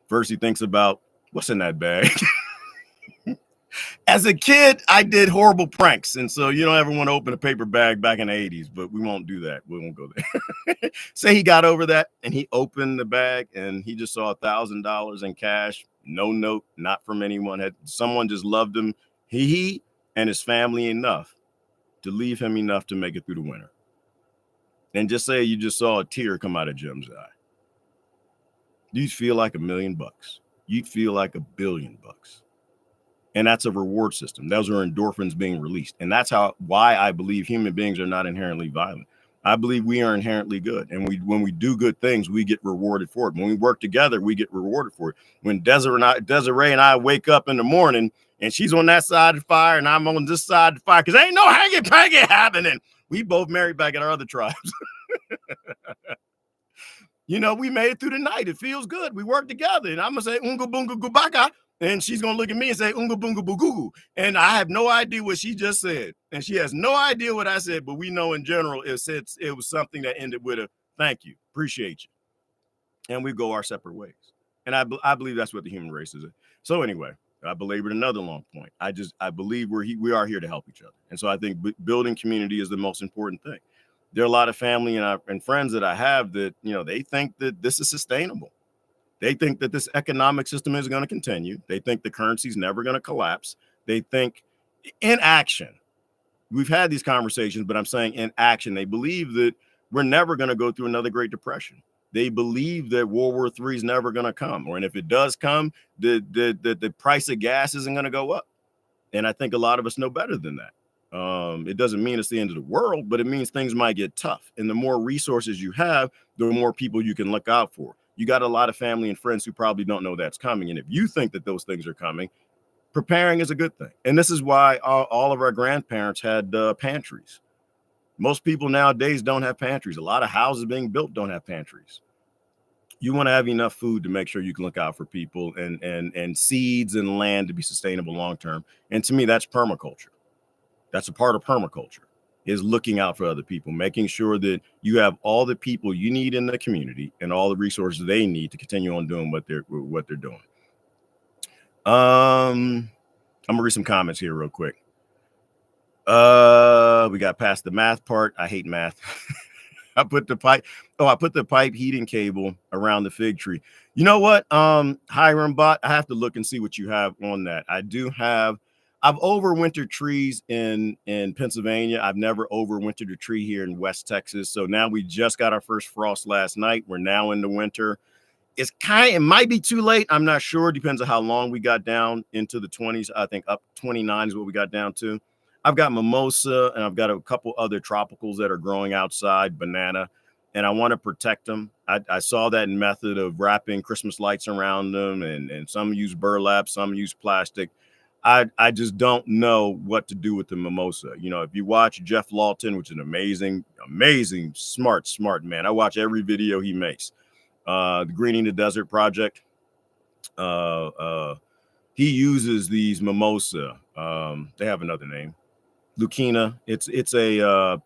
First, he thinks about what's in that bag. As a kid, I did horrible pranks. And so you don't ever want to open a paper bag back in the 80s, but we won't do that. We won't go there. Say he got over that and he opened the bag and he just saw $1,000 in cash. No note, not from anyone. Someone just loved him. He and his family enough to leave him enough to make it through the winter. And just say you just saw a tear come out of Jim's eye. You'd feel like $1 million. You'd feel like $1 billion. And that's a reward system. Those are endorphins being released. And that's why I believe human beings are not inherently violent. I believe we are inherently good. And when we do good things, we get rewarded for it. When we work together, we get rewarded for it. When Desiree and I wake up in the morning and she's on that side of the fire and I'm on this side of the fire because ain't no hanky-panky happening. We both married back at our other tribes. We made it through the night. It feels good. We work together. And I'm going to say, unga bunga gubaka. And she's going to look at me and say, unga bunga bugugu. And I have no idea what she just said. And she has no idea what I said. But we know in general, it was something that ended with a thank you, appreciate you. And we go our separate ways. And I believe that's what the human race is. So anyway, I belabored another long point. I believe we are here to help each other. And so I think building community is the most important thing. There are a lot of family and friends that I have that, they think that this is sustainable. They think that this economic system is going to continue. They think the currency is never going to collapse. They think in action. We've had these conversations, but I'm saying in action, they believe that we're never going to go through another Great Depression. They believe that World War III is never going to come, and if it does come, the price of gas isn't going to go up. And I think a lot of us know better than that. It doesn't mean it's the end of the world, but it means things might get tough. And the more resources you have, the more people you can look out for. You got a lot of family and friends who probably don't know that's coming. And if you think that those things are coming, preparing is a good thing. And this is why all of our grandparents had pantries. Most people nowadays don't have pantries. A lot of houses being built don't have pantries. You want to have enough food to make sure you can look out for people and seeds and land to be sustainable long term. And to me, that's permaculture. That's a part of permaculture, is looking out for other people, making sure that you have all the people you need in the community and all the resources they need to continue on doing what they're doing. I'm gonna read some comments here real quick. We got past the math part. I hate math. I put the pipe heating cable around the fig tree. You know what? Hiram Bot, I have to look and see what you have on that. I've overwintered trees in Pennsylvania. I've never overwintered a tree here in West Texas. So now we just got our first frost last night. We're now in the winter. It might be too late. I'm not sure. Depends on how long we got down into the 20s. I think up 29 is what we got down to. I've got mimosa and I've got a couple other tropicals that are growing outside, banana, and I want to protect them. I saw that method of wrapping Christmas lights around them, and some use burlap, some use plastic. I just don't know what to do with the mimosa. If you watch Jeff Lawton, which is an amazing, smart man. I watch every video he makes. The Greening the Desert Project. He uses these mimosa. They have another name. Lucina. It's a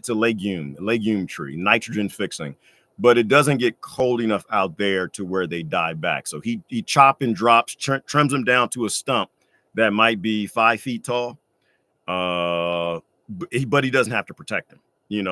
legume tree, nitrogen fixing, but it doesn't get cold enough out there to where they die back. So he chop and drops, trims them down to a stump that might be 5 feet tall. But he doesn't have to protect them,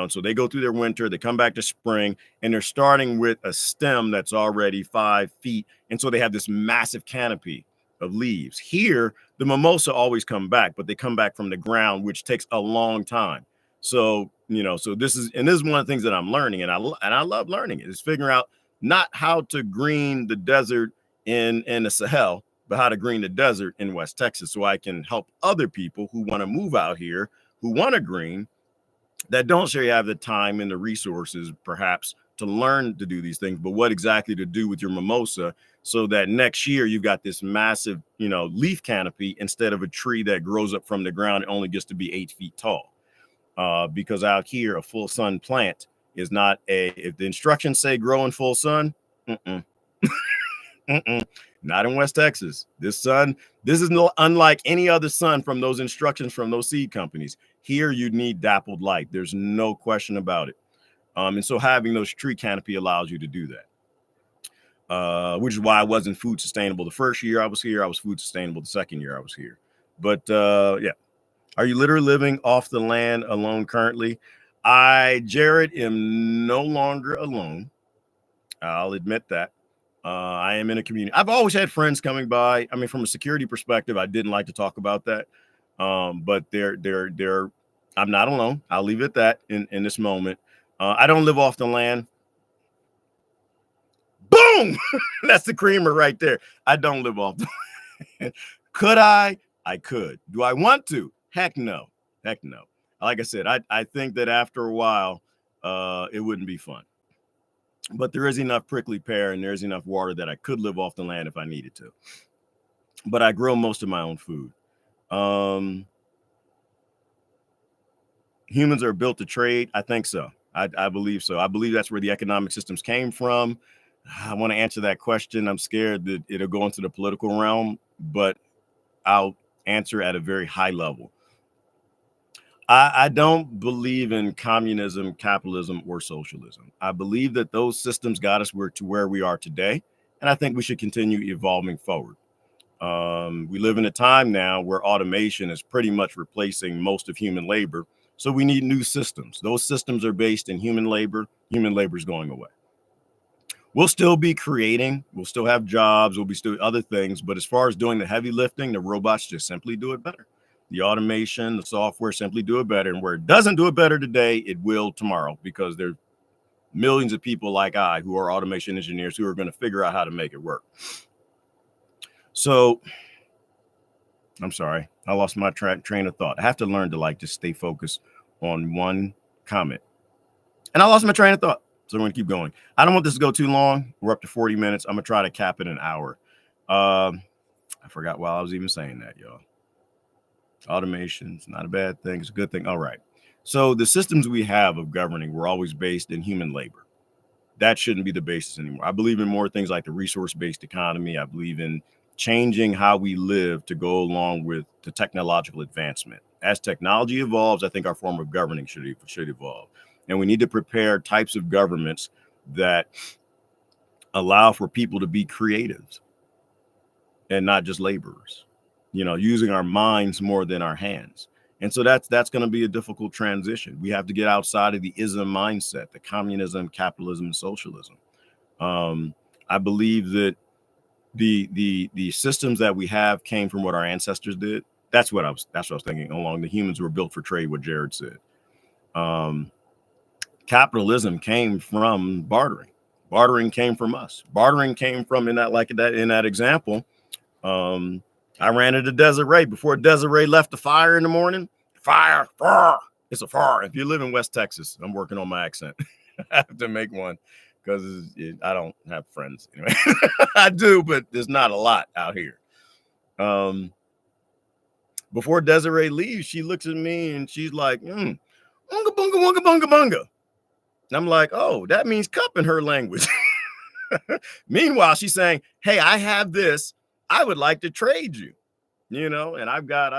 so they go through their winter, they come back to spring, and they're starting with a stem that's already 5 feet. And so they have this massive canopy of leaves. Here, the mimosa always come back, but they come back from the ground, which takes a long time. So, so this is one of the things that I'm learning, and I love learning it, is figuring out not how to green the desert in the Sahel, but how to green the desert in West Texas, so I can help other people who want to move out here, who want to green, that don't sure you have the time and the resources perhaps to learn to do these things, but what exactly to do with your mimosa so that next year you've got this massive, leaf canopy instead of a tree that grows up from the ground and only gets to be 8 feet tall. Because out here, a full sun plant is not if the instructions say grow in full sun, not in West Texas. This is unlike any other sun from those instructions from those seed companies. Here, you need dappled light. There's no question about it. And so having those tree canopy allows you to do that. Which is why I wasn't food sustainable the first year I was here. I was food sustainable the second year I was here. But yeah. Are you literally living off the land alone currently? Jared, am no longer alone. I'll admit that. I am in a community. I've always had friends coming by. I mean, from a security perspective, I didn't like to talk about that. But I'm not alone. I'll leave it at that in this moment. I don't live off the land. Boom! That's the creamer right there. I don't live off the land. Could I? I could. Do I want to? Heck no. Like I said, I think that after a while, it wouldn't be fun. But there is enough prickly pear and there's enough water that I could live off the land if I needed to. But I grow most of my own food. Humans are built to trade. I think so. I believe so. I believe that's where the economic systems came from. I want to answer that question. I'm scared that it'll go into the political realm, but I'll answer at a very high level. I don't believe in communism, capitalism, or socialism. I believe that those systems got us to where we are today, and I think we should continue evolving forward. We live in a time now where automation is pretty much replacing most of human labor, So we need new systems. Those systems are based in human labor. Human labor is going away. We'll still be creating. We'll still have jobs. We'll be still other things. But as far as doing the heavy lifting, the robots just simply do it better. The automation, the software simply do it better. And where it doesn't do it better today, it will tomorrow, because there's millions of people like I who are automation engineers who are going to figure out how to make it work. So I'm sorry, I lost my train of thought. I have to learn to just stay focused on one comment. And I lost my train of thought. So we're going to keep going. I don't want this to go too long. We're up to 40 minutes. I'm going to try to cap it an hour. I forgot why I was even saying that, y'all. Automation's not a bad thing. It's a good thing. All right. So the systems we have of governing were always based in human labor. That shouldn't be the basis anymore. I believe in more things like the resource-based economy. I believe in changing how we live to go along with the technological advancement. As technology evolves, I think our form of governing should evolve. And we need to prepare types of governments that allow for people to be creatives and not just laborers, using our minds more than our hands. And so that's going to be a difficult transition. We have to get outside of the ism mindset, the communism, capitalism, and socialism. I believe that the systems that we have came from what our ancestors did. That's what I was thinking along the humans were built for trade, what Jared said. Capitalism came from bartering. Bartering came from us. Bartering came from in that example. I ran into Desiree before Desiree left the fire in the morning. Fire. It's a fire. If you live in West Texas, I'm working on my accent. I have to make one because I don't have friends. Anyway, I do, but there's not a lot out here. Before Desiree leaves, she looks at me and she's like, "Unga bunga bunga bunga bunga." And I'm like, "Oh, that means cup in her language." Meanwhile, she's saying, "Hey, I have this. I would like to trade you, and I've got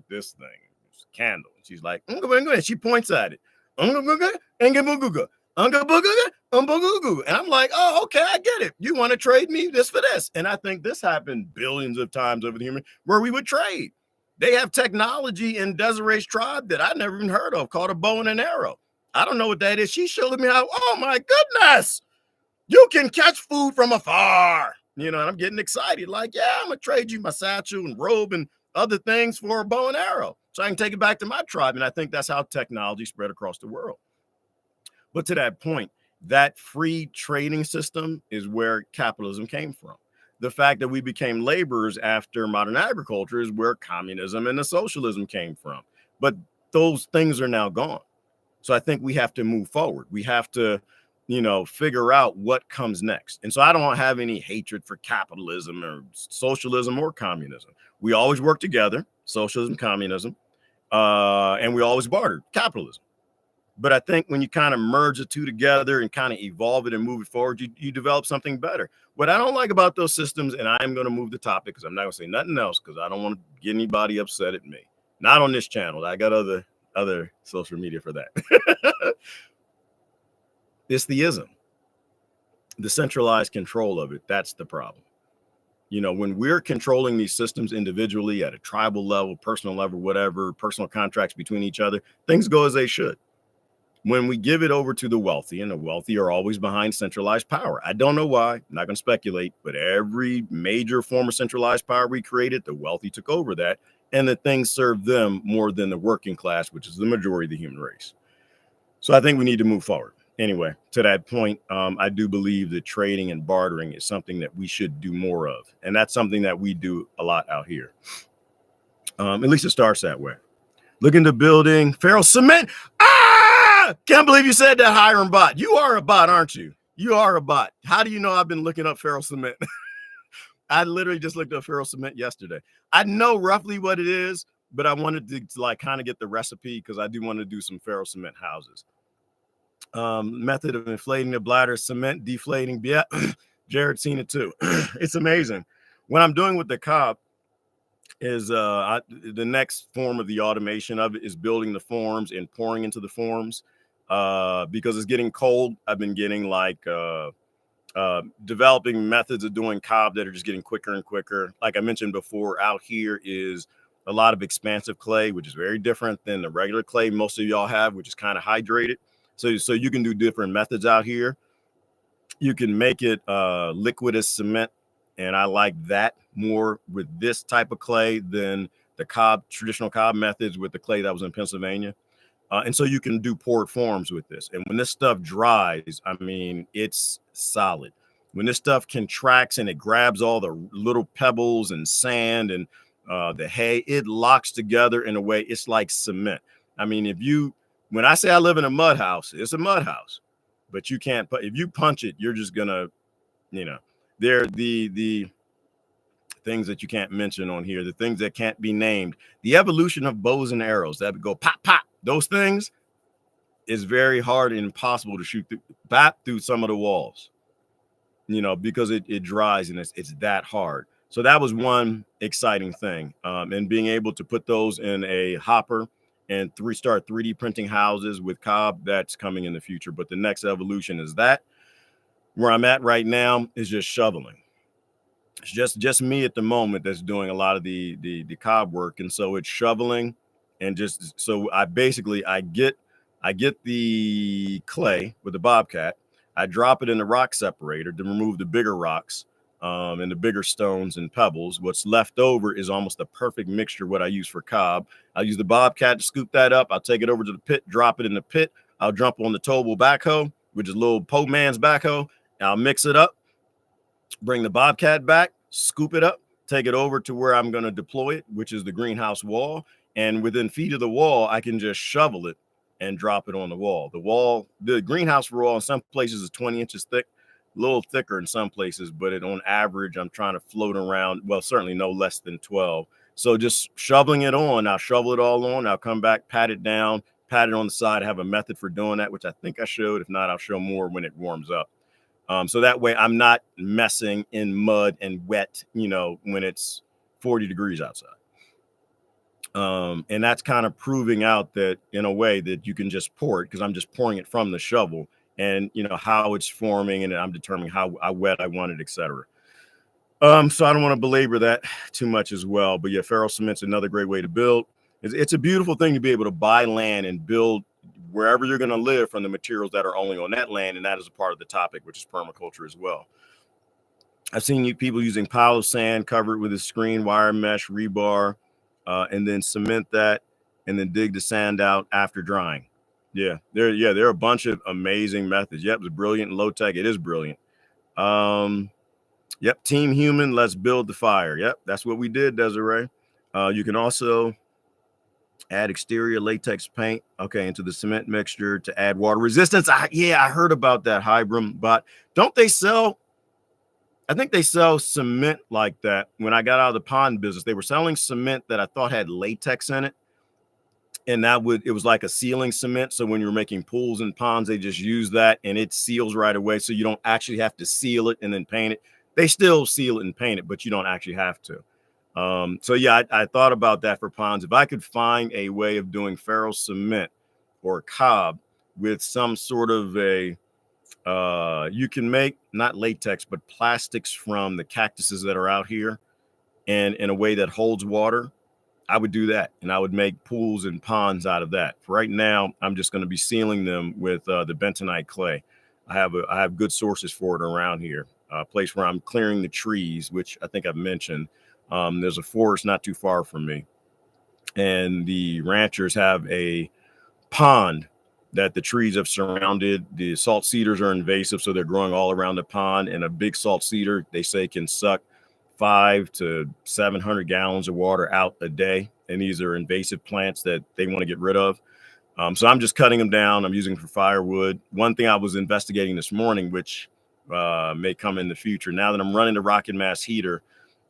this thing, this candle." And she's like, "Unga bunga," and she points at it. "Unga bunga, unga bunga, unga bunga, unga." And I'm like, "Oh, okay, I get it. You want to trade me this for this?" And I think this happened billions of times over the human where we would trade. They have technology in Desiree's tribe that I never even heard of called a bow and an arrow. I don't know what that is. She showed me how. Oh my goodness, you can catch food from afar. And I'm getting excited. Like, yeah, I'm gonna trade you my satchel and robe and other things for a bow and arrow, so I can take it back to my tribe. And I think that's how technology spread across the world. But to that point, that free trading system is where capitalism came from. The fact that we became laborers after modern agriculture is where communism and the socialism came from. But those things are now gone. So I think we have to move forward. We have to, figure out what comes next. And so I don't have any hatred for capitalism or socialism or communism. We always work together, socialism, communism, and we always bartered, capitalism. But I think when you kind of merge the two together and kind of evolve it and move it forward, you develop something better. What I don't like about those systems, and I am going to move the topic because I'm not going to say nothing else because I don't want to get anybody upset at me. Not on this channel. I got other social media for that. It's the ism, the centralized control of it. That's the problem. When we're controlling these systems individually at a tribal level, personal level, whatever, personal contracts between each other, things go as they should. When we give it over to the wealthy, and the wealthy are always behind centralized power. I don't know why, I'm not going to speculate, but every major form of centralized power we created, the wealthy took over that, and the things served them more than the working class, which is the majority of the human race. So I think we need to move forward. Anyway, to that point, I do believe that trading and bartering is something that we should do more of. And that's something that we do a lot out here. At least it starts that way. Look into building Feral Cement. Can't believe you said that, Hiram Bot. You are a bot, aren't you? You are a bot. How do you know I've been looking up Feral Cement? I literally just looked up Feral Cement yesterday. I know roughly what it is, but I wanted to kind of get the recipe because I do want to do some Feral Cement houses. Method of inflating the bladder, cement deflating. Yeah, Jared seen it too. It's amazing. What I'm doing with the cob is the next form of the automation of it is building the forms and pouring into the forms because it's getting cold. I've been getting developing methods of doing cob that are just getting quicker and quicker. Like I mentioned before, out here is a lot of expansive clay, which is very different than the regular clay most of y'all have, which is kind of hydrated. So you can do different methods out here. You can make it liquid as cement, and I like that more with this type of clay than the traditional cob methods with the clay that was in Pennsylvania. And so you can do poured forms with this. And when this stuff dries, I mean, it's solid. When this stuff contracts and it grabs all the little pebbles and sand and the hay, it locks together in a way it's like cement. I mean, when I say I live in a mud house, it's a mud house, but you can't, if you punch it, you're just gonna, they're the things that you can't mention on here, the things that can't be named, the evolution of bows and arrows that would go pop, pop, those things is very hard and impossible to shoot through some of the walls, because it dries and it's that hard. So that was one exciting thing. And being able to put those in a hopper and start 3D printing houses with cob, that's coming in the future. But the next evolution is that. Where I'm at right now is just shoveling. It's just me at the moment that's doing a lot of the cob work, and so it's shoveling, and just so I get the clay with the bobcat, I drop it in the rock separator to remove the bigger rocks and the bigger stones and pebbles. What's left over is almost a perfect mixture what I use for cob. I'll use the bobcat to scoop that up. I'll take it over to the pit, drop it in the pit. I'll jump on the towable backhoe, which is a little po man's backhoe. I'll mix it up, bring the bobcat back, scoop it up, take it over to where I'm going to deploy it, which is the greenhouse wall. And within feet of the wall, I can just shovel it and drop it on the wall. The greenhouse wall in some places is 20 inches thick, a little thicker in some places, but on average, I'm trying to float around, well, certainly no less than 12. So just shoveling it on, I'll shovel it all on, I'll come back, pat it down, pat it on the side. I have a method for doing that, which I think I showed. If not, I'll show more when it warms up. So that way I'm not messing in mud and wet, when it's 40 degrees outside. And that's kind of proving out that in a way that you can just pour it, because I'm just pouring it from the shovel, and how it's forming, and I'm determining how wet I want it, etc. So I don't want to belabor that too much as well. But yeah, Ferrous cement's another great way to build. It's a beautiful thing to be able to buy land and build wherever you're going to live from the materials that are only on that land. And that is a part of the topic, which is permaculture as well. I've seen people using pile of sand, cover it with a screen, wire mesh, rebar, and then cement that, and then dig the sand out after drying. Yeah, there are a bunch of amazing methods. Yep, it's brilliant and low tech. It is brilliant. Yep, Team Human, let's build the fire. Yep, that's what we did, Desiree. You can also add exterior latex paint, into the cement mixture to add water resistance. I heard about that, Hybrim, but don't they sell? I think they sell cement like that. When I got out of the pond business, they were selling cement that I thought had latex in it. And it was like a sealing cement. So when you're making pools and ponds, they just use that and it seals right away. So you don't actually have to seal it and then paint it. They still seal it and paint it, but you don't actually have to. So yeah, I thought about that for ponds. If I could find a way of doing ferrous cement or cob with some sort of you can make not latex, but plastics from the cactuses that are out here, and in a way that holds water, I would do that. And I would make pools and ponds out of that. For right now, I'm just going to be sealing them with the bentonite clay. I have good sources for it around here. A place where I'm clearing the trees, which I think I've mentioned. There's a forest not too far from me, and the ranchers have a pond that the trees have surrounded. The salt cedars are invasive, so they're growing all around the pond, and a big salt cedar, they say, can suck 500 to 700 gallons of water out a day. And these are invasive plants that they want to get rid of. So I'm just cutting them down. I'm using them for firewood. One thing I was investigating this morning, which may come in the future, now that I'm running the rocket mass heater,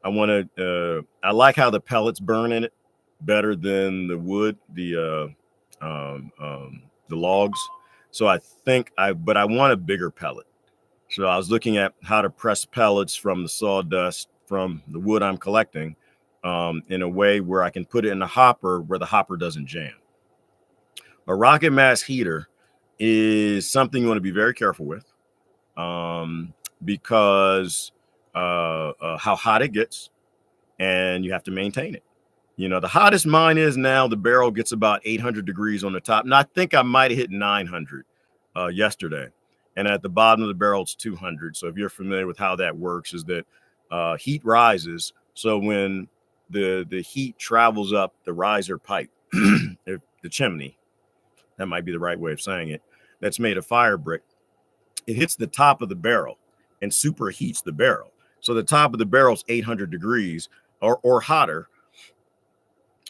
I like how the pellets burn in it better than the wood, the logs. So I want a bigger pellet. So I was looking at how to press pellets from the sawdust from the wood I'm collecting in a way where I can put it in the hopper where the hopper doesn't jam. A rocket mass heater is something you want to be very careful with because how hot it gets, and you have to maintain it. You know, the hottest mine is now, the barrel gets about 800 degrees on the top. And I think I might have hit 900 yesterday. And at the bottom of the barrel, it's 200. So if you're familiar with how that works, is that heat rises. So when the heat travels up the riser pipe, the chimney, that might be the right way of saying it, that's made of fire brick, it hits the top of the barrel and superheats the barrel. So the top of the barrel is 800 degrees or hotter.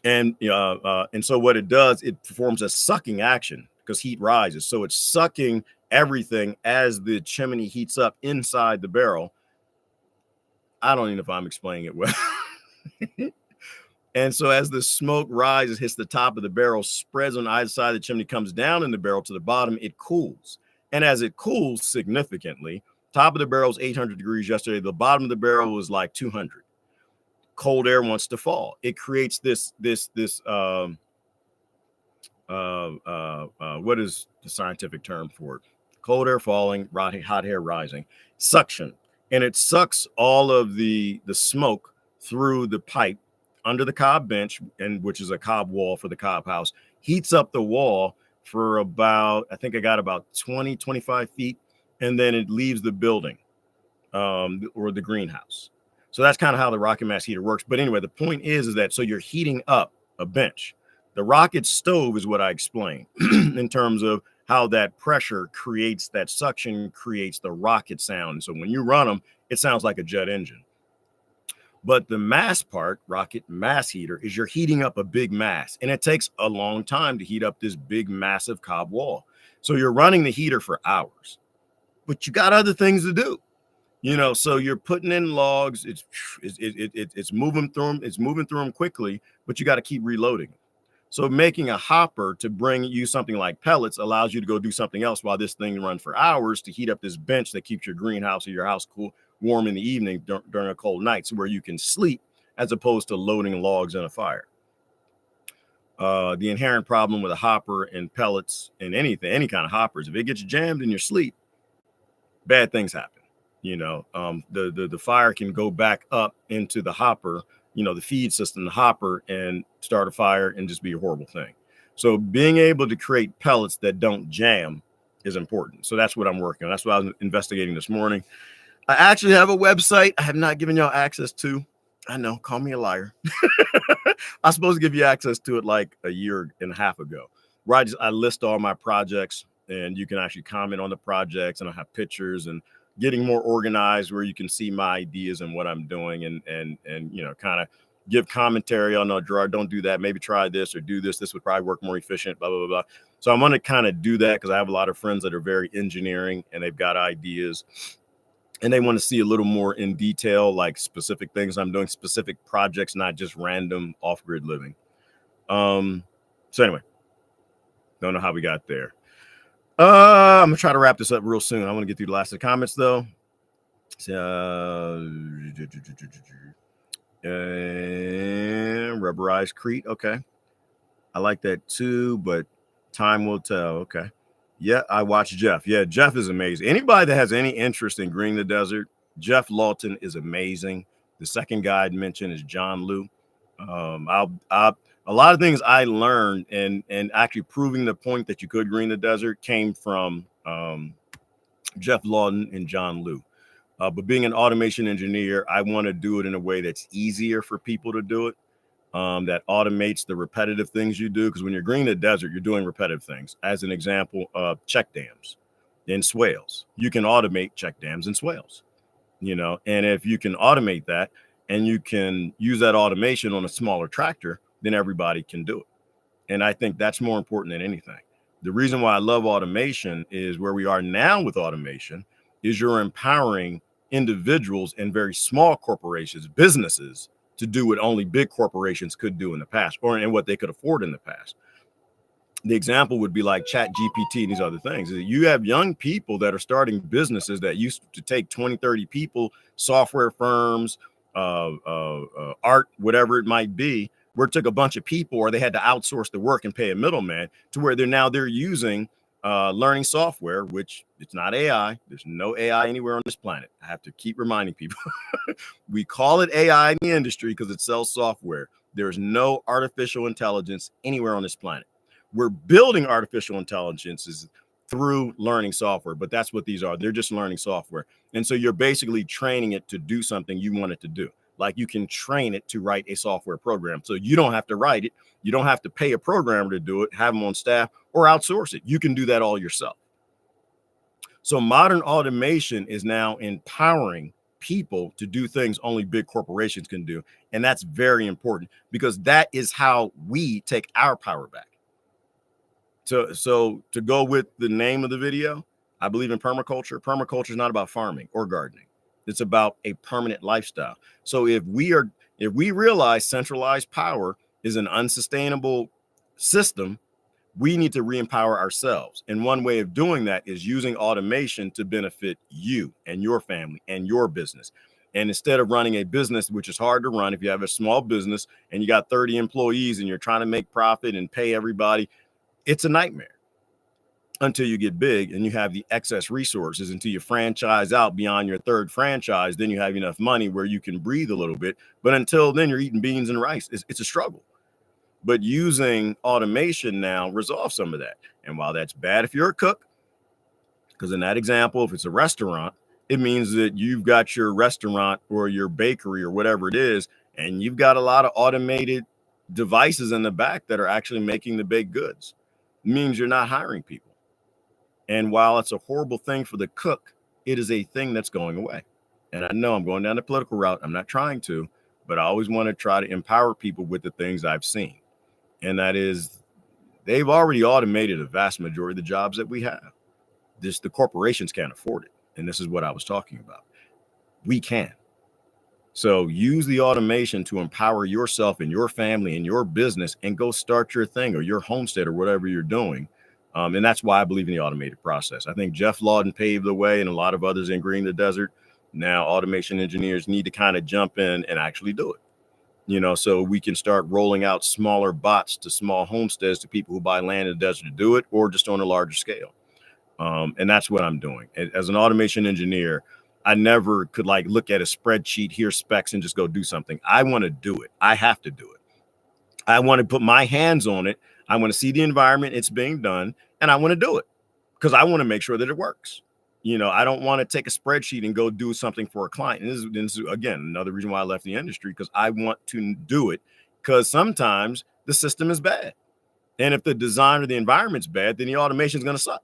And so what it does, it performs a sucking action because heat rises. So it's sucking everything as the chimney heats up inside the barrel. I don't even know if I'm explaining it well. And so as the smoke rises, hits the top of the barrel, spreads on either side of the chimney, comes down in the barrel to the bottom, it cools. And as it cools significantly, top of the barrel is 800 degrees yesterday. The bottom of the barrel was like 200. Cold air wants to fall. It creates this what is the scientific term for it? Cold air falling, hot air rising, suction. And it sucks all of the smoke through the pipe under the cob bench, and which is a cob wall for the cob house, heats up the wall for about, I think I got about 20, 25 feet, and then it leaves the building or the greenhouse. So that's kind of how the rocket mass heater works. But anyway, the point is that so you're heating up a bench. The rocket stove is what I explained in terms of how that pressure creates that suction, creates the rocket sound. So when you run them, it sounds like a jet engine. But the mass part, rocket mass heater, is you're heating up a big mass. And it takes a long time to heat up this big, massive cob wall. So you're running the heater for hours. But you got other things to do. You know, so you're putting in logs. It's moving through them quickly, but you got to keep reloading. So making a hopper to bring you something like pellets allows you to go do something else while this thing runs for hours to heat up this bench that keeps your greenhouse or your house cool, warm in the evening during a cold night, so where you can sleep as opposed to loading logs in a fire. The inherent problem with a hopper and pellets and any kind of hoppers, if it gets jammed in your sleep, bad things happen. You know, the fire can go back up into the hopper, you know, the feed system, the hopper, and start a fire and just be a horrible thing. So being able to create pellets that don't jam is important. So that's what I'm working on. That's what I was investigating this morning. I actually have a website I have not given y'all access to. I know, call me a liar. I was supposed to give you access to it like a year and a half ago, where I list all my projects, and you can actually comment on the projects, and I have pictures and getting more organized where you can see my ideas and what I'm doing, and you know, kind of give commentary on, no, Gerard, don't do that. Maybe try this or do this. This would probably work more efficient, blah, blah, blah, blah. So I'm going to kind of do that because I have a lot of friends that are very engineering and they've got ideas and they want to see a little more in detail, like specific things I'm doing, specific projects, not just random off-grid living. So anyway, don't know how we got there. I'm gonna try to wrap this up real soon. I want to get through the last of the comments though. Rubberized Crete. Okay, I like that too, but time will tell. Okay, yeah, I watched Jeff. Yeah, Jeff is amazing. Anybody that has any interest in greening the desert, Jeff Lawton is amazing. The second guy I'd mentioned is John Liu. A lot of things I learned and actually proving the point that you could green the desert came from Jeff Lawton and John Liu. But being an automation engineer, I want to do it in a way that's easier for people to do it, that automates the repetitive things you do. Because when you're greening the desert, you're doing repetitive things. As an example, check dams and swales. You can automate check dams and swales, you know, and if you can automate that and you can use that automation on a smaller tractor, then everybody can do it. And I think that's more important than anything. The reason why I love automation is where we are now with automation is you're empowering individuals and very small corporations, businesses, to do what only big corporations could do in the past, or and what they could afford in the past. The example would be like Chat GPT and these other things. You have young people that are starting businesses that used to take 20, 30 people, software firms, art, whatever it might be, where it took a bunch of people or they had to outsource the work and pay a middleman, to where they're using learning software, which it's not AI. There's no AI anywhere on this planet. I have to keep reminding people. We call it AI in the industry because it sells software. There's no artificial intelligence anywhere on this planet. We're building artificial intelligences through learning software, but that's what these are. They're just learning software. And so you're basically training it to do something you want it to do. Like you can train it to write a software program. So you don't have to write it. You don't have to pay a programmer to do it, have them on staff, or outsource it. You can do that all yourself. So modern automation is now empowering people to do things only big corporations can do. And that's very important because that is how we take our power back. So to go with the name of the video, I believe in permaculture. Permaculture is not about farming or gardening. It's about a permanent lifestyle. So if we realize centralized power is an unsustainable system, we need to re-empower ourselves. And one way of doing that is using automation to benefit you and your family and your business. And instead of running a business, which is hard to run, if you have a small business and you got 30 employees and you're trying to make profit and pay everybody, it's a nightmare until you get big and you have the excess resources, until you franchise out beyond your third franchise. Then you have enough money where you can breathe a little bit. But until then, you're eating beans and rice. It's a struggle. But using automation now resolves some of that. And while that's bad if you're a cook, because in that example, if it's a restaurant, it means that you've got your restaurant or your bakery or whatever it is, and you've got a lot of automated devices in the back that are actually making the baked goods. It means you're not hiring people. And while it's a horrible thing for the cook, it is a thing that's going away. And I know I'm going down the political route. I'm not trying to, but I always want to try to empower people with the things I've seen. And that is, they've already automated a vast majority of the jobs that we have. The corporations can't afford it. And this is what I was talking about. We can. So use the automation to empower yourself and your family and your business and go start your thing or your homestead or whatever you're doing. And that's why I believe in the automated process. I think Jeff Lawton paved the way and a lot of others in Green the Desert. Now automation engineers need to kind of jump in and actually do it. So we can start rolling out smaller bots to small homesteads to people who buy land in the desert to do it, or just on a larger scale. And that's what I'm doing. As an automation engineer, I never could look at a spreadsheet, hear specs, and just go do something. I want to do it. I have to do it. I want to put my hands on it. I want to see the environment it's being done, and I want to do it because I want to make sure that it works. I don't want to take a spreadsheet and go do something for a client. And this is again, another reason why I left the industry, because I want to do it because sometimes the system is bad. And if the design or the environment's bad, then the automation is going to suck.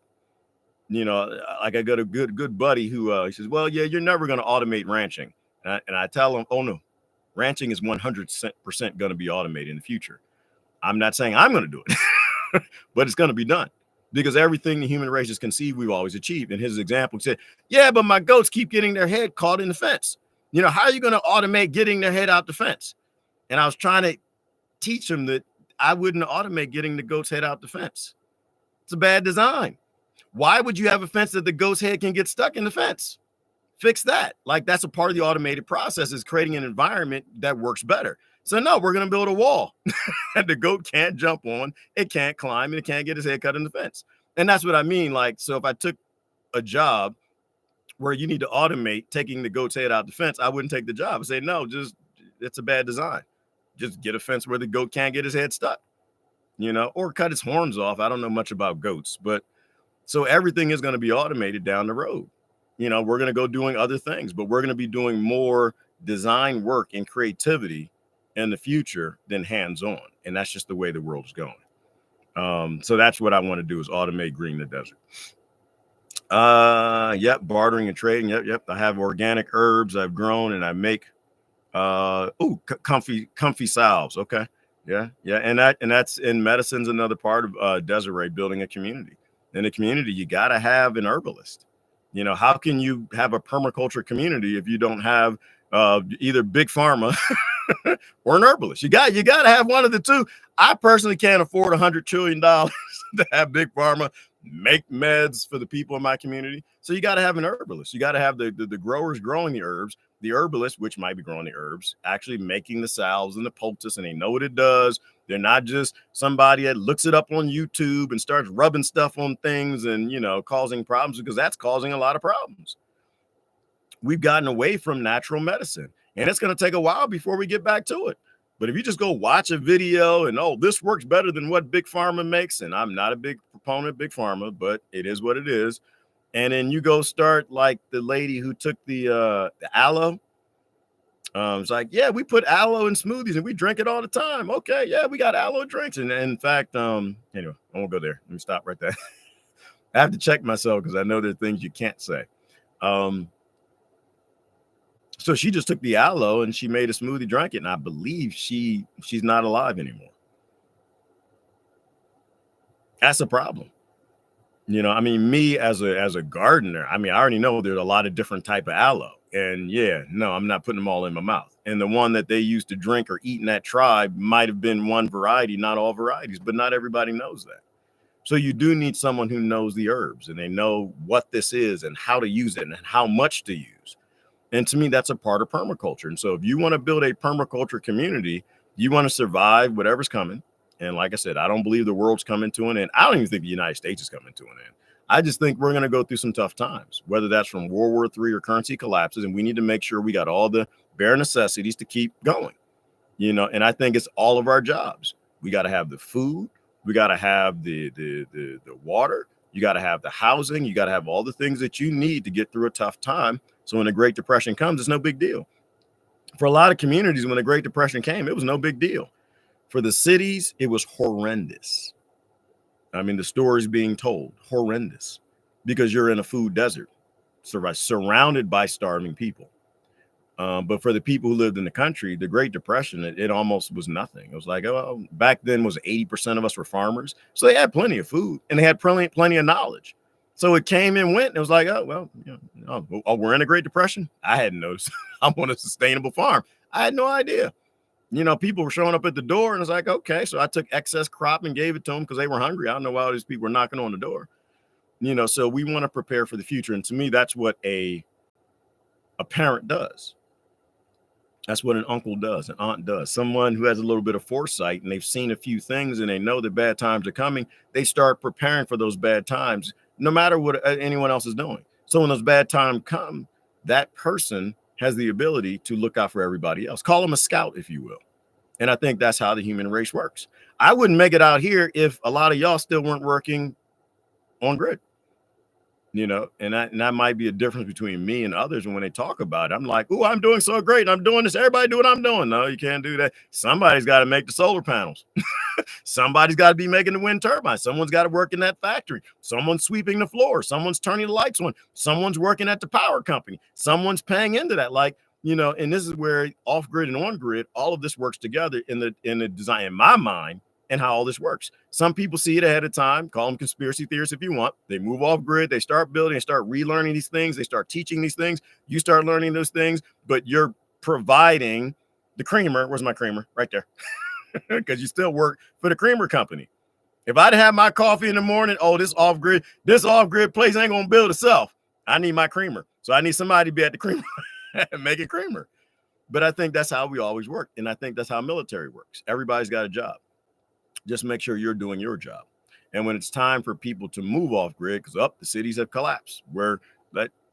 I got a good buddy who he says, well, yeah, you're never going to automate ranching. And I tell him, oh, no, ranching is 100% going to be automated in the future. I'm not saying I'm going to do it, but it's going to be done. Because everything the human race has conceived, we've always achieved. And his example said, yeah, but my goats keep getting their head caught in the fence. How are you going to automate getting their head out the fence? And I was trying to teach him that I wouldn't automate getting the goat's head out the fence. It's a bad design. Why would you have a fence that the goat's head can get stuck in the fence? Fix that. That's a part of the automated process, is creating an environment that works better. So no, we're going to build a wall that the goat can't jump on, it can't climb, and it can't get his head cut in the fence. And that's what I mean. So if I took a job where you need to automate taking the goat's head out the fence, I wouldn't take the job. I'd say, no, it's a bad design. Just get a fence where the goat can't get his head stuck, or cut his horns off. I don't know much about goats, but so everything is going to be automated down the road. We're going to go doing other things, but we're going to be doing more design work and creativity in the future than hands-on. And that's just the way the world is going. So that's what I want to do, is automate Green the Desert. Yep. Bartering and trading. Yep. I have organic herbs I've grown and I make, comfy salves. Okay. Yeah. And that's in medicine's another part of, Desiree, building a community. In a community, you got to have an herbalist. How can you have a permaculture community if you don't have either big pharma or an herbalist? You got to have one of the two. I personally can't afford $100 trillion to have big pharma make meds for the people in my community. So you got to have an herbalist. You got to have the growers growing the herbs, the herbalist, which might be growing the herbs, actually making the salves and the poultice, and they know what it does. They're not just somebody that looks it up on YouTube and starts rubbing stuff on things and, causing problems, because that's causing a lot of problems. We've gotten away from natural medicine, and it's going to take a while before we get back to it. But if you just go watch a video and, oh, this works better than what Big Pharma makes, and I'm not a big proponent of Big Pharma, but it is what it is. And then you go start like the lady who took the aloe. It's like, yeah, we put aloe in smoothies and we drink it all the time. Okay, yeah, we got aloe drinks. And in fact, anyway, I won't go there. Let me stop right there. I have to check myself because I know there are things you can't say. So she just took the aloe and she made a smoothie, drank it, and I believe she's not alive anymore. That's a problem. I mean, me as a gardener, I mean, I already know there's a lot of different type of aloe. And yeah, no, I'm not putting them all in my mouth. And the one that they used to drink or eat in that tribe might have been one variety, not all varieties, but not everybody knows that. So you do need someone who knows the herbs and they know what this is and how to use it and how much to use. And to me, that's a part of permaculture. And so if you want to build a permaculture community, you want to survive whatever's coming. And like I said, I don't believe the world's coming to an end. I don't even think the United States is coming to an end. I just think we're going to go through some tough times, whether that's from World War III or currency collapses. And we need to make sure we got all the bare necessities to keep going, and I think it's all of our jobs. We got to have the food. We got to have the water. You got to have the housing. You got to have all the things that you need to get through a tough time. So when the Great Depression comes, it's no big deal. For a lot of communities, when the Great Depression came, it was no big deal. For the cities, it was horrendous. I mean, the stories being told, horrendous, because you're in a food desert, surrounded by starving people. But for the people who lived in the country, the Great Depression, it almost was nothing. It was like, oh, back then was 80% of us were farmers. So they had plenty of food and they had plenty of knowledge. So it came and went. And it was like, oh, well, we're in a Great Depression. I hadn't noticed. I'm on a sustainable farm. I had no idea. People were showing up at the door and it's like, okay, so I took excess crop and gave it to them because they were hungry. I don't know why all these people were knocking on the door. So we want to prepare for the future. And to me, that's what a parent does. That's what an uncle does, an aunt does. Someone who has a little bit of foresight and they've seen a few things and they know that bad times are coming. They start preparing for those bad times, no matter what anyone else is doing. So when those bad times come, that person has the ability to look out for everybody else. Call them a scout, if you will. And I think that's how the human race works. I wouldn't make it out here if a lot of y'all still weren't working on grid. And that might be a difference between me and others. And when they talk about it, I'm like, oh, I'm doing so great. I'm doing this. Everybody do what I'm doing. No, you can't do that. Somebody's got to make the solar panels. Somebody's got to be making the wind turbines. Someone's got to work in that factory. Someone's sweeping the floor. Someone's turning the lights on. Someone's working at the power company. Someone's paying into that. And this is where off grid and on grid, all of this works together in the design, in my mind, and how all this works. Some people see it ahead of time, call them conspiracy theorists if you want. They move off grid, they start building, they start relearning these things, they start teaching these things, you start learning those things, but you're providing the creamer. Where's my creamer? Right there. Because you still work for the creamer company. If I'd have my coffee in the morning, oh, this off grid place ain't gonna build itself. I need my creamer. So I need somebody to be at the creamer and make it creamer. But I think that's how we always work. And I think that's how military works. Everybody's got a job. Just make sure you're doing your job. And when it's time for people to move off grid, because the cities have collapsed.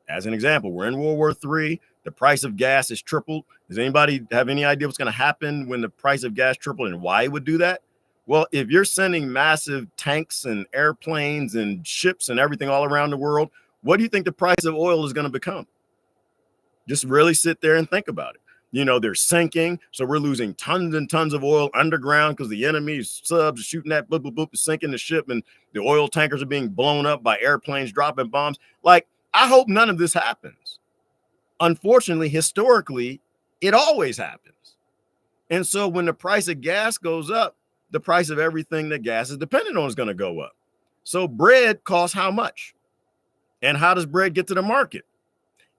As an example, we're in World War III. The price of gas is tripled. Does anybody have any idea what's going to happen when the price of gas tripled and why it would do that? Well, if you're sending massive tanks and airplanes and ships and everything all around the world, what do you think the price of oil is going to become? Just really sit there and think about it. They're sinking. So we're losing tons and tons of oil underground because the enemy's subs are shooting that boop, boop, boop, sinking the ship, and the oil tankers are being blown up by airplanes dropping bombs. I hope none of this happens. Unfortunately, historically, it always happens. And so when the price of gas goes up, the price of everything that gas is dependent on is going to go up. So bread costs how much? And how does bread get to the market?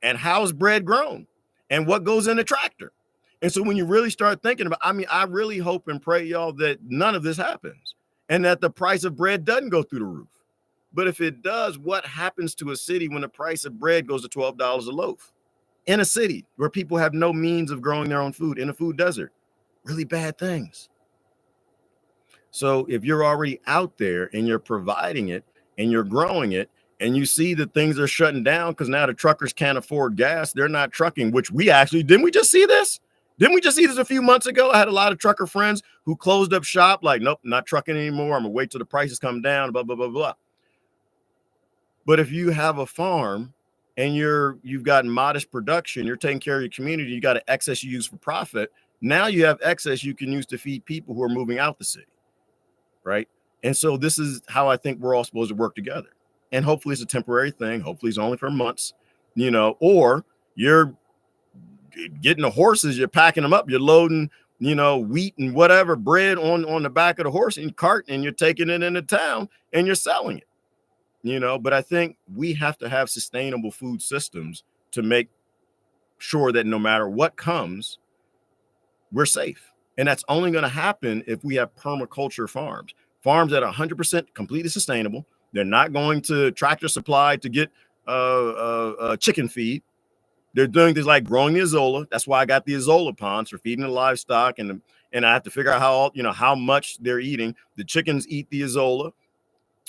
And how is bread grown? And what goes in the tractor? And so when you really start thinking about, I really hope and pray, y'all, that none of this happens and that the price of bread doesn't go through the roof. But if it does, what happens to a city when the price of bread goes to $12 a loaf? In a city where people have no means of growing their own food, in a food desert, really bad things. So if you're already out there and you're providing it and you're growing it, and you see that things are shutting down because now the truckers can't afford gas, they're not trucking, which didn't we just see this? Didn't we just see this a few months ago? I had a lot of trucker friends who closed up shop, like, nope, not trucking anymore. I'm gonna wait till the prices come down, blah, blah, blah, blah. But if you have a farm and you've got modest production, you're taking care of your community, you got an excess you use for profit. Now you have excess you can use to feed people who are moving out the city, right? And so this is how I think we're all supposed to work together. And hopefully it's a temporary thing. Hopefully it's only for months, or you're getting the horses, you're packing them up, you're loading, wheat and whatever, bread on the back of the horse and cart, and you're taking it into town and you're selling it. But I think we have to have sustainable food systems to make sure that no matter what comes, we're safe. And that's only going to happen if we have permaculture farms that are 100% completely sustainable. They're not going to Tractor Supply to get chicken feed. They're doing things like growing the azolla. That's why I got the azolla ponds for feeding the livestock, and I have to figure out how much they're eating. The chickens eat the azolla.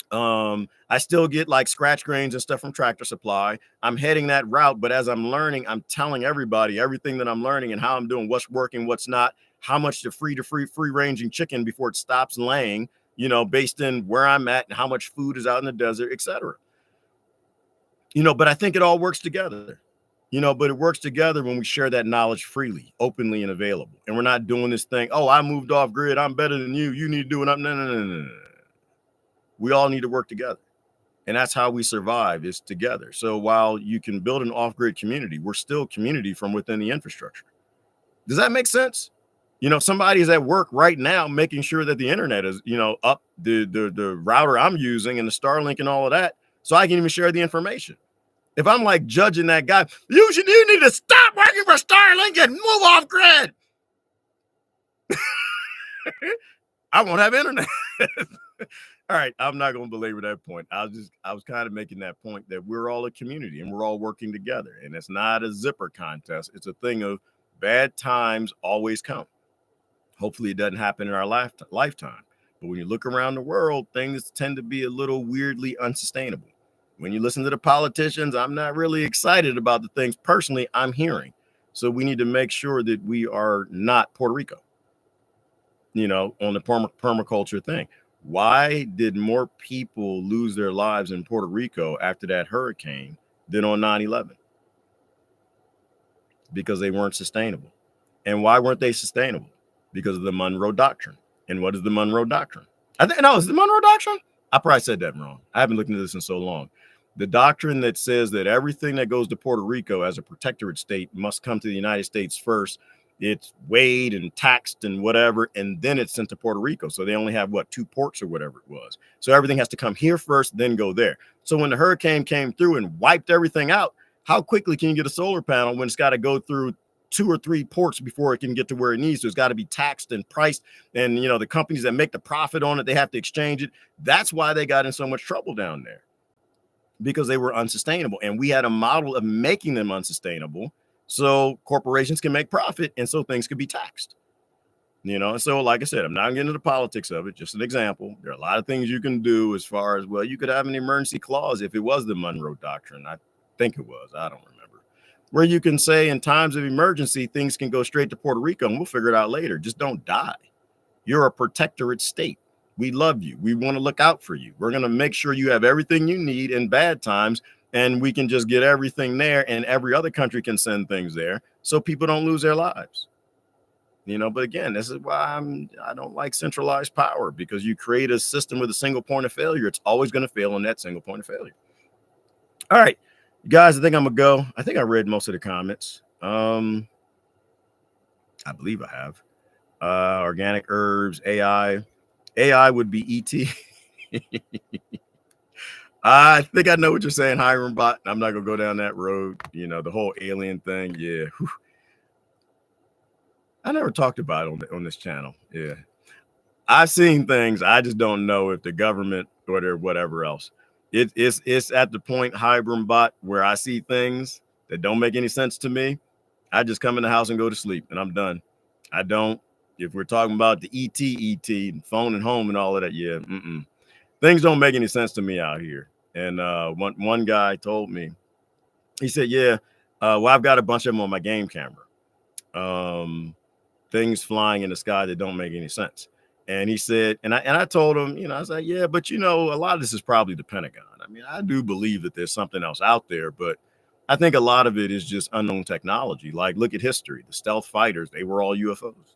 I still get like scratch grains and stuff from Tractor Supply. I'm heading that route, but as I'm learning, I'm telling everybody everything that I'm learning and how I'm doing, what's working, what's not, how much to free ranging chicken before it stops laying, based in where I'm at and how much food is out in the desert, etc. But I think it all works together. But it works together when we share that knowledge freely, openly, and available. And we're not doing this thing, oh, I moved off grid, I'm better than you, you need to do it up. No. We all need to work together. And that's how we survive, is together. So while you can build an off-grid community, we're still community from within the infrastructure. Does that make sense? Somebody's at work right now making sure that the internet is, up, the router I'm using and the Starlink and all of that, so I can even share the information. If I'm like judging that guy, you need to stop working for Starlink and move off grid. I won't have internet. All right, I'm not going to belabor that point. I was kind of making that point that we're all a community and we're all working together. And it's not a zipper contest. It's a thing of bad times always come. Hopefully it doesn't happen in our lifetime. But when you look around the world, things tend to be a little weirdly unsustainable. When you listen to the politicians, I'm not really excited about the things personally I'm hearing. So we need to make sure that we are not Puerto Rico, on the permaculture thing. Why did more people lose their lives in Puerto Rico after that hurricane than on 9/11? Because they weren't sustainable. And why weren't they sustainable? Because of the Monroe Doctrine. And what is the Monroe Doctrine? Is the Monroe Doctrine? I probably said that wrong. I haven't looked into this in so long. The doctrine that says that everything that goes to Puerto Rico as a protectorate state must come to the United States first. It's weighed and taxed and whatever, and then it's sent to Puerto Rico. So they only have 2 ports or whatever it was. So everything has to come here first, then go there. So when the hurricane came through and wiped everything out, how quickly can you get a solar panel when it's got to go through 2 or 3 ports before it can get to where it needs to? It's got to be taxed and priced. And, the companies that make the profit on it, they have to exchange it. That's why they got in so much trouble down there, because they were unsustainable. And we had a model of making them unsustainable so corporations can make profit and so things could be taxed. And so, like I said, I'm not getting into the politics of it, just an example. There are a lot of things you can do as far as, you could have an emergency clause if it was the Monroe Doctrine. I think it was, I don't remember, where you can say in times of emergency, things can go straight to Puerto Rico and we'll figure it out later. Just don't die. You're a protectorate state. We love you. We want to look out for you. We're going to make sure you have everything you need in bad times, and we can just get everything there, and every other country can send things there so people don't lose their lives. But again, this is why I don't like centralized power, because you create a system with a single point of failure. It's always going to fail on that single point of failure. All right, guys, I think I'm going to go. I think I read most of the comments. I believe I have. Organic herbs, AI would be ET. I think I know what you're saying, Hiram Bot. I'm not gonna go down that road. The whole alien thing. Yeah, whew. I never talked about it on this channel. Yeah, I've seen things. I just don't know if the government or whatever else. It's at the point, Hiram Bot, where I see things that don't make any sense to me. I just come in the house and go to sleep, and I'm done. I don't. If we're talking about the ET, phone and home and all of that, yeah, things don't make any sense to me out here. And one guy told me, he said, yeah, I've got a bunch of them on my game camera. things flying in the sky that don't make any sense. And he said, and I told him, I was like, yeah, but a lot of this is probably the Pentagon. I mean, I do believe that there's something else out there, but I think a lot of it is just unknown technology. Like, look at history. The stealth fighters, they were all UFOs.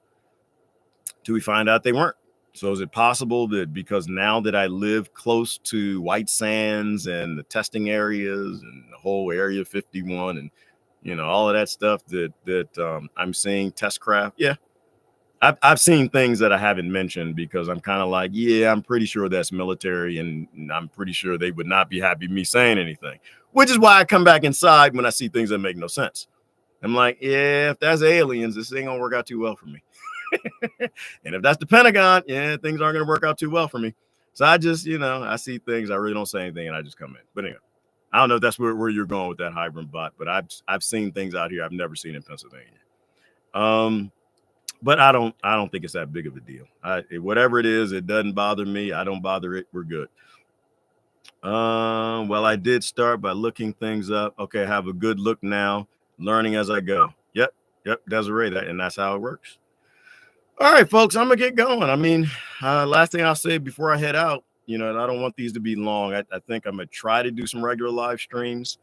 Till we find out they weren't. So is it possible that because now that I live close to White Sands and the testing areas and the whole Area 51 and all of that stuff that I'm seeing test craft? Yeah, I've seen things that I haven't mentioned because I'm kind of like, yeah, I'm pretty sure that's military, and I'm pretty sure they would not be happy with me saying anything, which is why I come back inside when I see things that make no sense. I'm like, yeah, if that's aliens, this ain't gonna work out too well for me. And if that's the Pentagon, yeah, things aren't gonna work out too well for me. So I just, I see things, I really don't say anything, and I just come in. But anyway, I don't know if that's where you're going with that hybrid bot, but I've seen things out here I've never seen in Pennsylvania. But I don't think it's that big of a deal. Whatever it is, it doesn't bother me. I don't bother it. We're good. Well, I did start by looking things up. Okay, I have a good look now, learning as I go. Yep, Desiree, and that's how it works. All right, folks, I'm gonna get going. I mean, last thing I'll say before I head out, I don't want these to be long. I think I'm gonna try to do some regular live streams.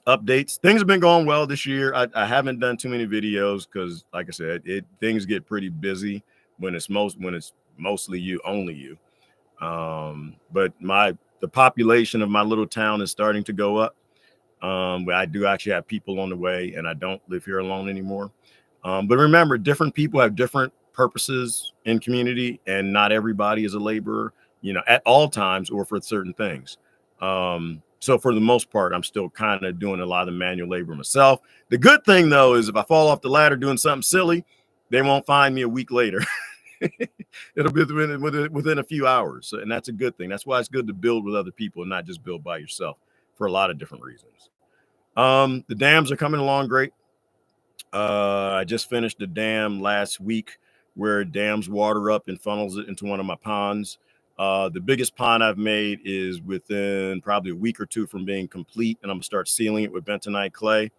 Updates. Things have been going well this year. I haven't done too many videos because, like I said, things get pretty busy when it's mostly you, only you. But the population of my little town is starting to go up. I do actually have people on the way, and I don't live here alone anymore. But remember, different people have different purposes in community, and not everybody is a laborer, at all times or for certain things. So for the most part, I'm still kind of doing a lot of the manual labor myself. The good thing, though, is if I fall off the ladder doing something silly, they won't find me a week later. It'll be within a few hours. And that's a good thing. That's why it's good to build with other people and not just build by yourself for a lot of different reasons. The dams are coming along great. I just finished the dam last week where it dams water up and funnels it into one of my ponds. The biggest pond I've made is within probably a week or two from being complete, and I'm gonna start sealing it with bentonite clay.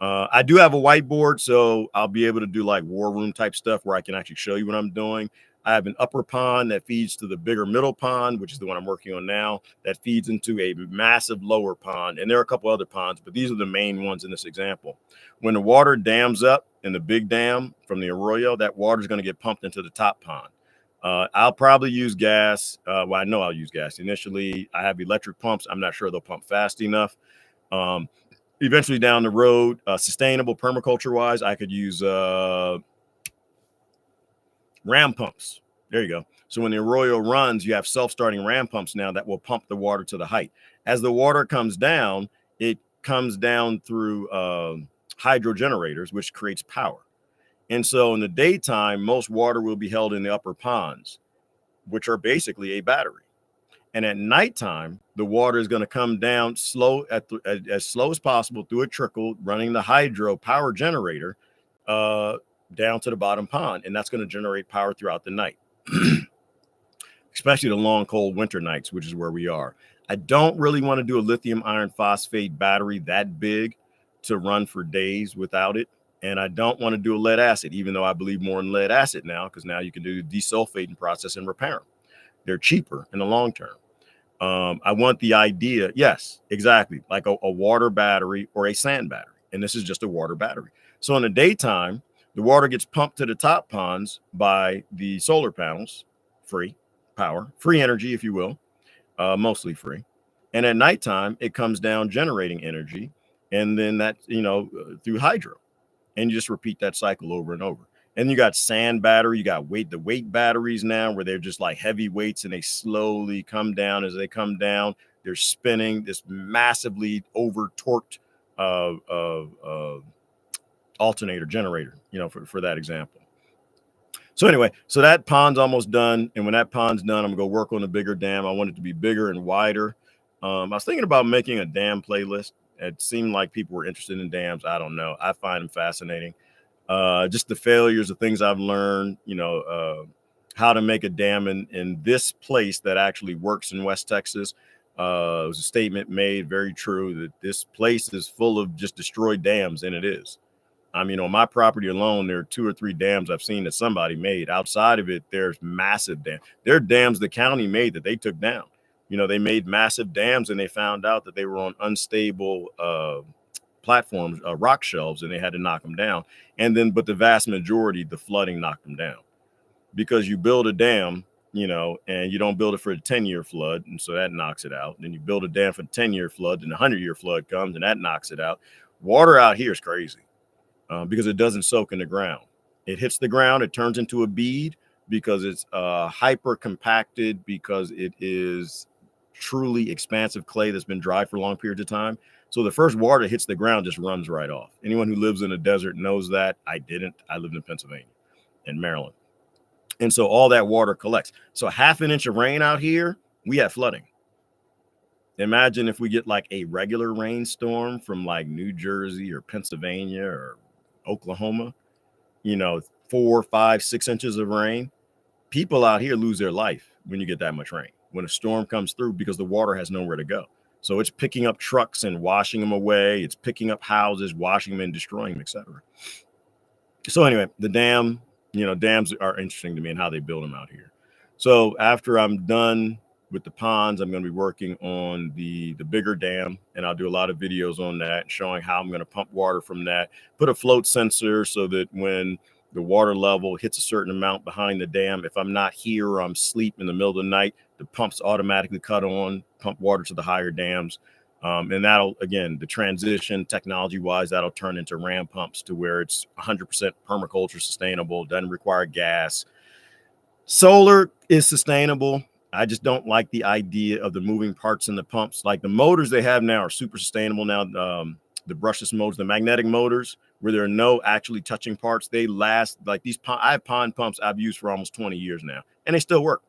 I do have a whiteboard, so I'll be able to do like war room type stuff where I can actually show you what I'm doing. I have an upper pond that feeds to the bigger middle pond, which is the one I'm working on now, that feeds into a massive lower pond. And there are a couple other ponds, but these are the main ones in this example. When the water dams up in the big dam from the arroyo, that water is going to get pumped into the top pond. I'll probably use gas. Well, I know I'll use gas. Initially, I have electric pumps. I'm not sure they'll pump fast enough. Eventually down the road, sustainable permaculture wise, I could use ram pumps. There you go. So when the arroyo runs, you have self-starting ram pumps now that will pump the water to the height. As the water comes down, it comes down through hydro generators, which creates power. And so in the daytime, most water will be held in the upper ponds, which are basically a battery. And at nighttime, the water is going to come down slow as slow as possible through a trickle, running the hydro power generator down to the bottom pond. And that's going to generate power throughout the night, especially the long, cold winter nights, which is where we are. I don't really want to do a lithium iron phosphate battery that big to run for days without it. And I don't want to do a lead acid, even though I believe more in lead acid now, because now you can do desulfating process and repair them. They're cheaper in the long term. I want the idea, yes, exactly, like a water battery or a sand battery. And this is just a water battery. So in the daytime, the water gets pumped to the top ponds by the solar panels, free power, free energy, if you will, mostly free. And at nighttime, it comes down generating energy. And then that, through hydro. And you just repeat that cycle over and over. And you got sand battery, you got the weight batteries now where they're just like heavy weights and they slowly come down. As they come down, they're spinning this massively over torqued alternator generator, for that example. So anyway, so that pond's almost done. And when that pond's done, I'm gonna go work on a bigger dam. I want it to be bigger and wider. I was thinking about making a dam playlist. It seemed like people were interested in dams. I don't know. I find them fascinating. Just the failures, the things I've learned, how to make a dam in this place that actually works in West Texas. It was a statement made, very true, that this place is full of just destroyed dams, and it is. I mean, on my property alone, there are 2 or 3 dams I've seen that somebody made. Outside of it, there's massive dams. There are dams the county made that they took down. You know, they made massive dams and they found out that they were on unstable platforms, rock shelves, and they had to knock them down. And then, but the vast majority, the flooding knocked them down, because you build a dam, you know, and you don't build it for a 10-year flood, and so that knocks it out. And then you build a dam for a 10-year flood, and a 100-year flood comes, and that knocks it out. Water out here is crazy. Because it doesn't soak in the ground. It hits the ground, it turns into a bead because it's hyper compacted, because it is truly expansive clay that's been dried for long periods of time. So the first water that hits the ground just runs right off. Anyone who lives in a desert knows that. I didn't. I lived in Pennsylvania and Maryland. And so all that water collects. So half an inch of rain out here, we have flooding. Imagine if we get like a regular rainstorm from like New Jersey or Pennsylvania or Oklahoma, you know, 4, 5, 6 inches of rain. People out here lose their life when you get that much rain, when a storm comes through, because the water has nowhere to go. So it's picking up trucks and washing them away. It's picking up houses, washing them and destroying them, etc. So anyway, the dam, you know, dams are interesting to me and how they build them out here. So after I'm done with the ponds, I'm going to be working on the bigger dam, and I'll do a lot of videos on that, showing how I'm going to pump water from that, put a float sensor so that when the water level hits a certain amount behind the dam, if I'm not here or I'm asleep in the middle of the night, the pumps automatically cut on, pump water to the higher dams. And that'll, again, the transition technology wise, that'll turn into ram pumps to where it's 100% permaculture sustainable, doesn't require gas. Solar is sustainable. I just don't like the idea of the moving parts in the pumps. Like the motors they have now are super sustainable now. The brushless motors, the magnetic motors, where there are no actually touching parts, they last. Like these, I have pond pumps I've used for almost 20 years now, and they still work.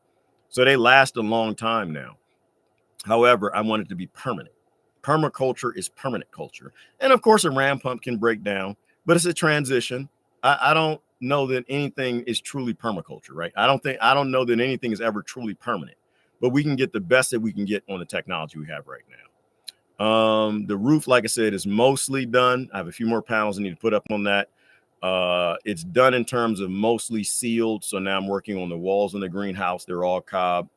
So they last a long time now. However, I want it to be permanent. Permaculture is permanent culture. And of course, a ram pump can break down, but it's a transition. I don't know that anything is truly permaculture, right? I don't know that anything is ever truly permanent, but we can get the best that we can get on the technology we have right now. The roof, like I said, is mostly done. I have a few more panels I need to put up on that. It's done in terms of mostly sealed. So now I'm working on the walls in the greenhouse. They're all cob.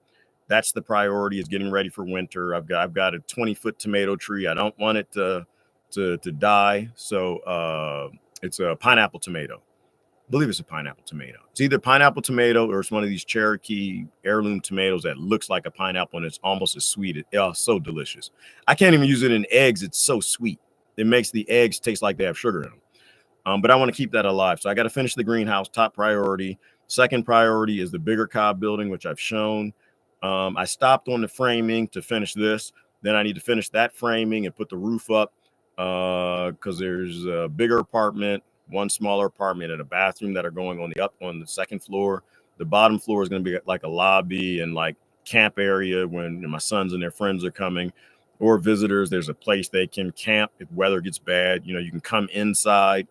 That's the priority, is getting ready for winter. I've got a 20-foot tomato tree. I don't want it to die. So it's a pineapple tomato. I believe it's a pineapple tomato. It's either pineapple tomato or it's one of these Cherokee heirloom tomatoes that looks like a pineapple and it's almost as sweet. It's so delicious. I can't even use it in eggs. It's so sweet. It makes the eggs taste like they have sugar in them. But I want to keep that alive. So I got to finish the greenhouse, top priority. Second priority is the bigger cob building, which I've shown. I stopped on the framing to finish this. Then I need to finish that framing and put the roof up because there's a bigger apartment, one smaller apartment, and a bathroom that are going on the second floor. The bottom floor is going to be like a lobby and like camp area when my sons and their friends are coming, or visitors. There's a place they can camp if weather gets bad. You know, you can come inside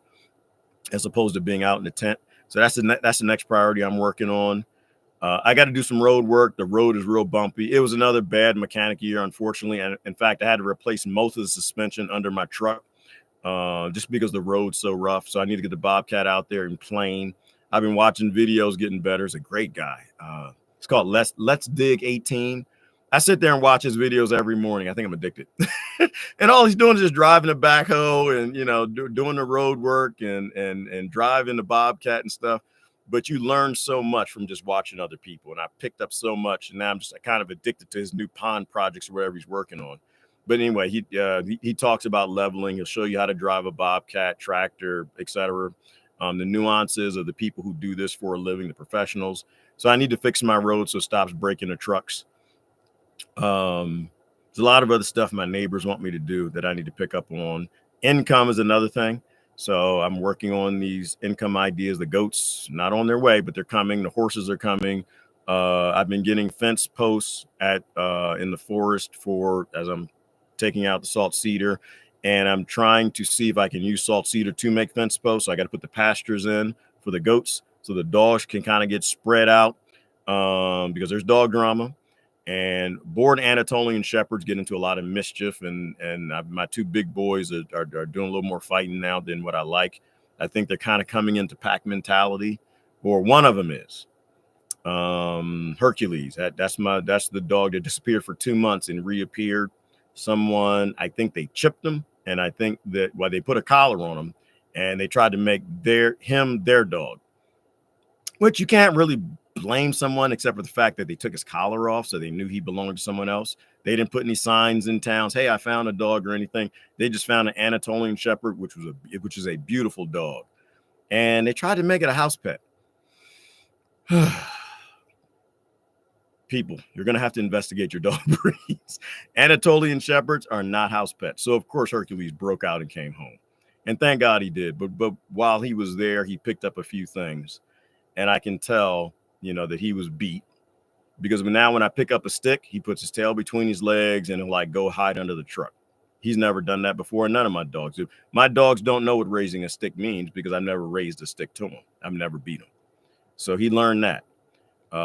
as opposed to being out in the tent. So that's the next priority I'm working on. I got to do some road work. The road is real bumpy. It was another bad mechanic year, unfortunately. And in fact, I had to replace most of the suspension under my truck just because the road's so rough. So I need to get the Bobcat out there and plane. I've been watching videos, getting better. He's a great guy. It's called Let's Dig 18. I sit there and watch his videos every morning. I think I'm addicted. And all he's doing is just driving a backhoe and, you know, doing the road work and driving the Bobcat and stuff. But you learn so much from just watching other people. And I picked up so much. And now I'm just kind of addicted to his new pond projects or whatever he's working on. But anyway, he talks about leveling. He'll show you how to drive a Bobcat, tractor, etc. The nuances of the people who do this for a living, the professionals. So I need to fix my road so it stops breaking the trucks. There's a lot of other stuff my neighbors want me to do that I need to pick up on. Income is another thing. So I'm working on these income ideas. The goats, not on their way, but they're coming. The horses are coming. I've been getting fence posts in the forest as I'm taking out the salt cedar, and I'm trying to see if I can use salt cedar to make fence posts. So I got to put the pastures in for the goats so the dogs can kind of get spread out because there's dog drama. And bored Anatolian shepherds get into a lot of mischief, and my two big boys are doing a little more fighting now than what I like. I think they're kind of coming into pack mentality, or one of them is. Hercules. That's the dog that disappeared for 2 months and reappeared. Someone, I think they chipped him, and I think that they put a collar on him, and they tried to make him their dog, which you can't really blame someone except for the fact that they took his collar off, so they knew he belonged to someone else. They didn't put any signs in towns, hey, I found a dog or anything. They just found an Anatolian Shepherd, which is a beautiful dog, and they tried to make it a house pet. People, you're going to have to investigate your dog breeds. Anatolian Shepherds are not house pets. So, of course, Hercules broke out and came home. And thank God he did. But while he was there, he picked up a few things. And I can tell, that he was beat. Because now when I pick up a stick, he puts his tail between his legs and he'll go hide under the truck. He's never done that before. And none of my dogs do. My dogs don't know what raising a stick means because I've never raised a stick to them. I've never beat them. So he learned that.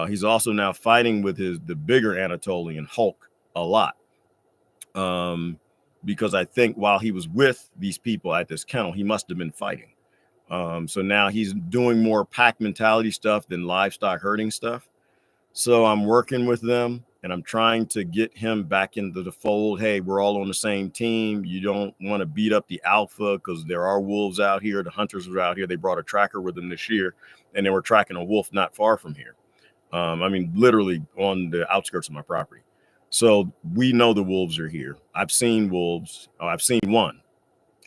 He's also now fighting with the bigger Anatolian Hulk a lot. Because I think while he was with these people at this kennel, he must have been fighting. So now he's doing more pack mentality stuff than livestock herding stuff. So I'm working with them and I'm trying to get him back into the fold. Hey, we're all on the same team. You don't want to beat up the alpha because there are wolves out here. The hunters are out here. They brought a tracker with them this year and they were tracking a wolf not far from here. Literally on the outskirts of my property. So we know the wolves are here. I've seen wolves. Oh, I've seen one.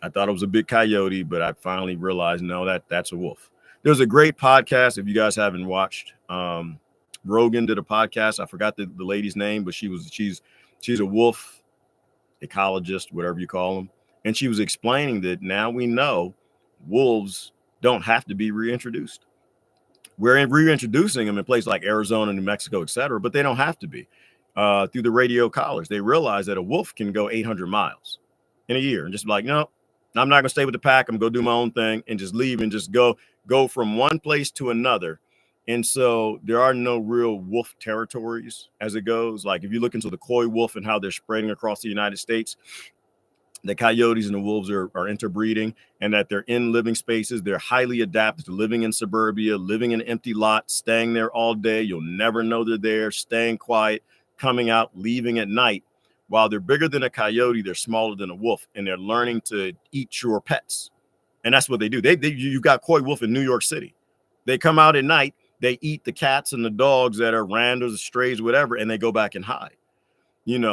I thought it was a big coyote, but I finally realized, no, that's a wolf. There's a great podcast. If you guys haven't watched, Rogan did a podcast. I forgot the lady's name, but she's a wolf ecologist, whatever you call them. And she was explaining that now we know wolves don't have to be reintroduced. We're reintroducing them in places like Arizona, New Mexico, et cetera, but they don't have to be. Through the radio collars, they realize that a wolf can go 800 miles in a year and just be like, no, I'm not going to stay with the pack. I'm going to go do my own thing and just leave and just go from one place to another. And so there are no real wolf territories as it goes. Like if you look into the coy wolf and how they're spreading across the United States, the coyotes and the wolves are interbreeding, and that they're in living spaces. They're highly adapted to living in suburbia, living in empty lots, staying there all day. You'll never know they're there, staying quiet, coming out, leaving at night. While they're bigger than a coyote, they're smaller than a wolf, and they're learning to eat your pets. And that's what they do. You got coy wolf in New York City. They come out at night, they eat the cats and the dogs that are randos, strays, whatever, and they go back and hide.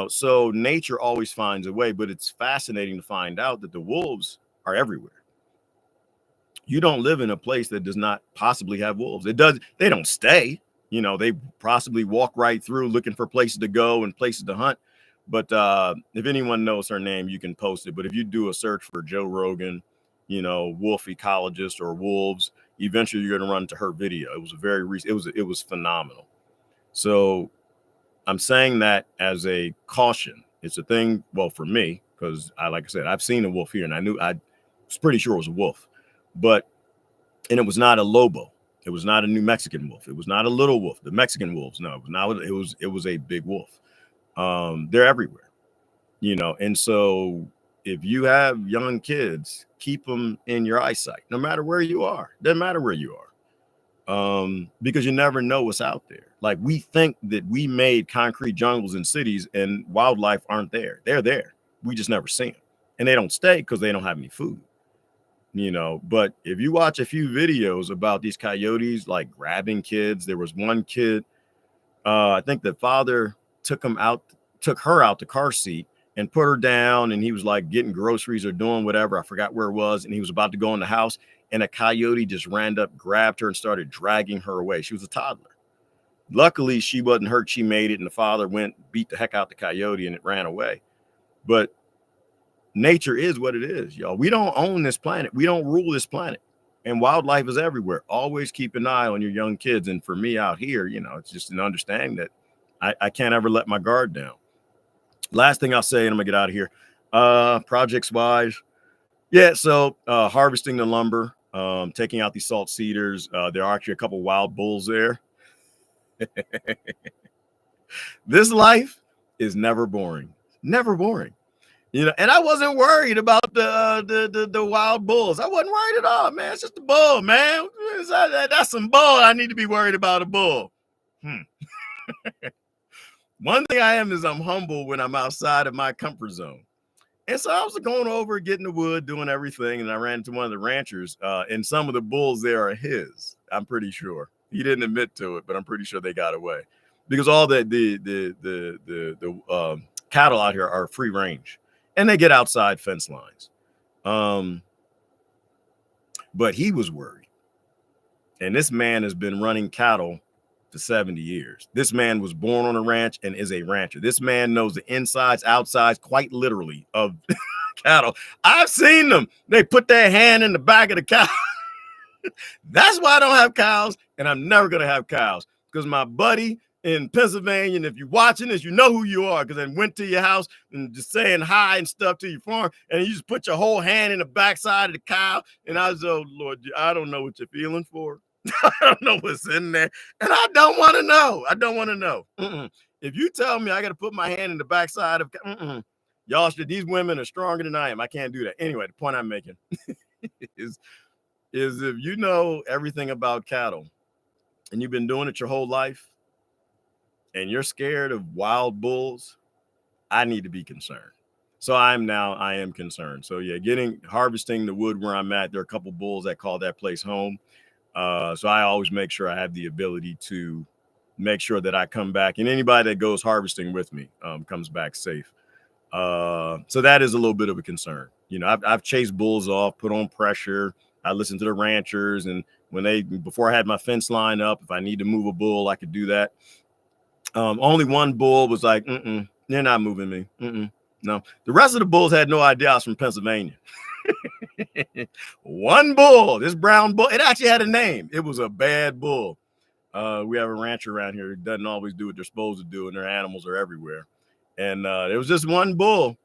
So nature always finds a way, but it's fascinating to find out that the wolves are everywhere. You don't live in a place that does not possibly have wolves. They don't stay, they possibly walk right through looking for places to go and places to hunt. But if anyone knows her name, you can post it. But if you do a search for Joe Rogan, wolf ecologist or wolves, eventually you're going to run into her video. It was it was phenomenal. So I'm saying that as a caution. It's a thing, well, for me, because like I said, I've seen a wolf here and I was pretty sure it was a wolf, and it was not a Lobo. It was not a New Mexican wolf. It was not a little wolf. The Mexican wolves, no, it was a big wolf. They're everywhere, and so if you have young kids, keep them in your eyesight, no matter where you are. Doesn't matter where you are. Because you never know what's out there. Like we think that we made concrete jungles in cities and wildlife aren't there. They're there. We just never see them. And they don't stay because they don't have any food. But if you watch a few videos about these coyotes like grabbing kids, there was one kid, I think the father took her out the car seat and put her down, and he was like getting groceries or doing whatever. I forgot where it was, and he was about to go in the house. And a coyote just ran up, grabbed her, and started dragging her away. She was a toddler. Luckily, she wasn't hurt. She made it, and the father beat the heck out the coyote, and it ran away. But nature is what it is, y'all. We don't own this planet. We don't rule this planet. And wildlife is everywhere. Always keep an eye on your young kids. And for me out here, it's just an understanding that I can't ever let my guard down. Last thing I'll say, and I'm going to get out of here. Projects-wise, yeah, so harvesting the lumber, taking out these salt cedars. There are actually a couple wild bulls there. This life is never boring. Never boring. You know, and I wasn't worried about the wild bulls. I wasn't worried at all, man. It's just a bull, man. That's some bull. I need to be worried about a bull. One thing I am is I'm humble when I'm outside of my comfort zone. And so I was going over, getting the wood, doing everything, and I ran into one of the ranchers, and some of the bulls there are his. I'm pretty sure he didn't admit to it, but I'm pretty sure they got away because all the cattle out here are free range, and they get outside fence lines. But he was worried, and this man has been running cattle for 70 years. This man was born on a ranch and is a rancher. This man knows the insides, outsides, quite literally, of cattle. I've seen them. They put their hand in the back of the cow. That's why I don't have cows, and I'm never going to have cows, because my buddy in Pennsylvania, and if you're watching this, you know who you are, because I went to your house and just saying hi and stuff to your farm, and you just put your whole hand in the backside of the cow, and I was, oh, Lord, I don't know what you're feeling for. I don't know what's in there, and I don't want to know. I don't want to know. If you tell me I got to put my hand in the backside of y'all, these women are stronger than I am. I can't do that. Anyway, the point I'm making is if you know everything about cattle and you've been doing it your whole life and you're scared of wild bulls, I need to be concerned. So I am concerned. So yeah, harvesting the wood where I'm at, there are a couple bulls that call that place home. So I always make sure I have the ability to make sure that I come back, and anybody that goes harvesting with me comes back safe. So that is a little bit of a concern. You know, I've chased bulls off, put on pressure. I listened to the ranchers, and before I had my fence line up, if I need to move a bull, I could do that. Only one bull was like, they're not moving me. No, the rest of the bulls had no idea I was from Pennsylvania. One bull, this brown bull, it actually had a name. It was a bad bull. We have a rancher around here who doesn't always do what they're supposed to do, and their animals are everywhere. And there was just one bull,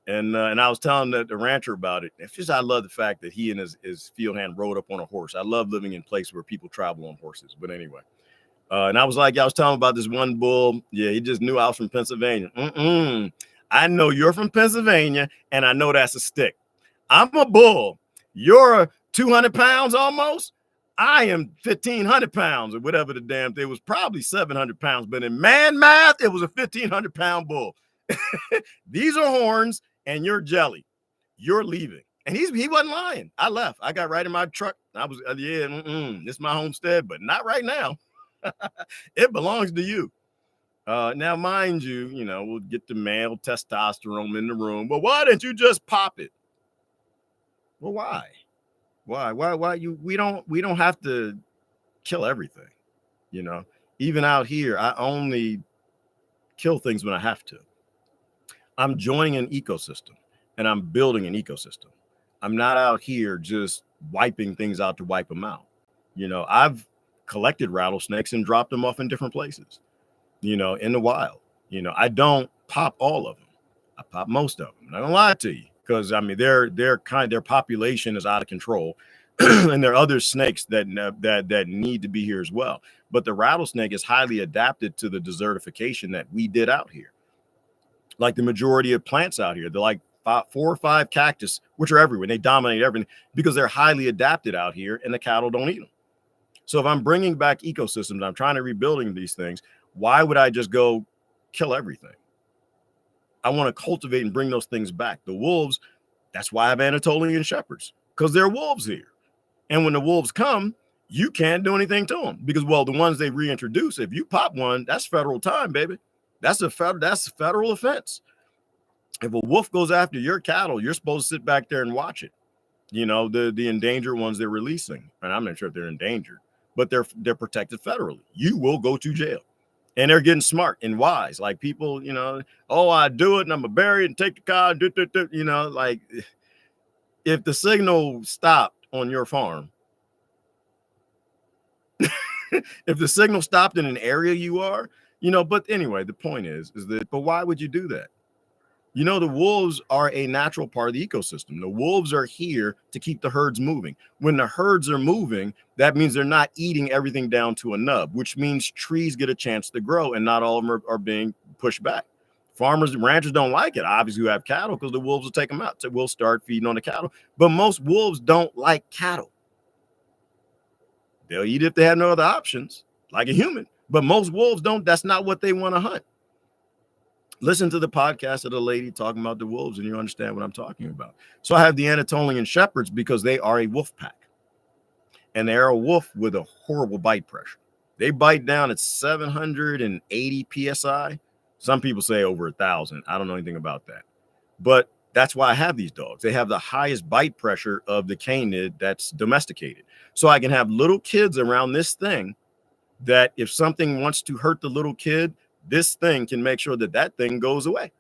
and I was telling the rancher about it. It's just I love the fact that he and his field hand rode up on a horse. I love living in places where people travel on horses. But anyway, and I was telling him about this one bull. Yeah, he just knew I was from Pennsylvania. I know you're from Pennsylvania, and I know that's a stick. I'm a bull. You're 200 pounds almost. I am 1,500 pounds or whatever the damn thing. It was probably 700 pounds, but in man math, it was a 1,500 pound bull. These are horns and you're jelly. You're leaving. And he wasn't lying. I left. I got right in my truck. I was, this is my homestead, but not right now. It belongs to you. Now, mind you, we'll get the male testosterone in the room. Well, why didn't you just pop it? Well, why? We don't have to kill everything. Even out here, I only kill things when I have to. I'm joining an ecosystem and I'm building an ecosystem. I'm not out here just wiping things out to wipe them out. I've collected rattlesnakes and dropped them off in different places, in the wild. I don't pop all of them. I pop most of them. I'm not gonna lie to you, because their population is out of control. And there are other snakes that need to be here as well. But the rattlesnake is highly adapted to the desertification that we did out here. Like the majority of plants out here, they're like 4 or 5 cactus, which are everywhere. They dominate everything because they're highly adapted out here, and the cattle don't eat them. So if I'm bringing back ecosystems, I'm trying to rebuilding these things, why would I just go kill everything? I want to cultivate and bring those things back. The wolves, that's why I have Anatolian shepherds, because there are wolves here. And when the wolves come, you can't do anything to them because, well, the ones they reintroduce, if you pop one, that's federal time, baby. That's a federal offense. If a wolf goes after your cattle, you're supposed to sit back there and watch it. The endangered ones they're releasing, and I'm not sure if they're endangered, but they're protected federally. You will go to jail. And they're getting smart and wise. Like people, I do it and I'm gonna bury it and take the car. Like if the signal stopped on your farm, if the signal stopped in an area you are, but anyway, the point is that, but why would you do that? The wolves are a natural part of the ecosystem. The wolves are here to keep the herds moving. When the herds are moving, that means they're not eating everything down to a nub, which means trees get a chance to grow and not all of them are being pushed back. Farmers and ranchers don't like it, obviously, who have cattle, because the wolves will take them out. So we'll start feeding on the cattle. But most wolves don't like cattle. They'll eat if they have no other options, like a human. But most wolves don't. That's not what they want to hunt. Listen to the podcast of the lady talking about the wolves, and you understand what I'm talking about. So I have the Anatolian shepherds because they are a wolf pack. And they're a wolf with a horrible bite pressure. They bite down at 780 psi. Some people say over 1,000. I don't know anything about that. But that's why I have these dogs. They have the highest bite pressure of the canid that's domesticated. So I can have little kids around this thing that if something wants to hurt the little kid, this thing can make sure that that thing goes away.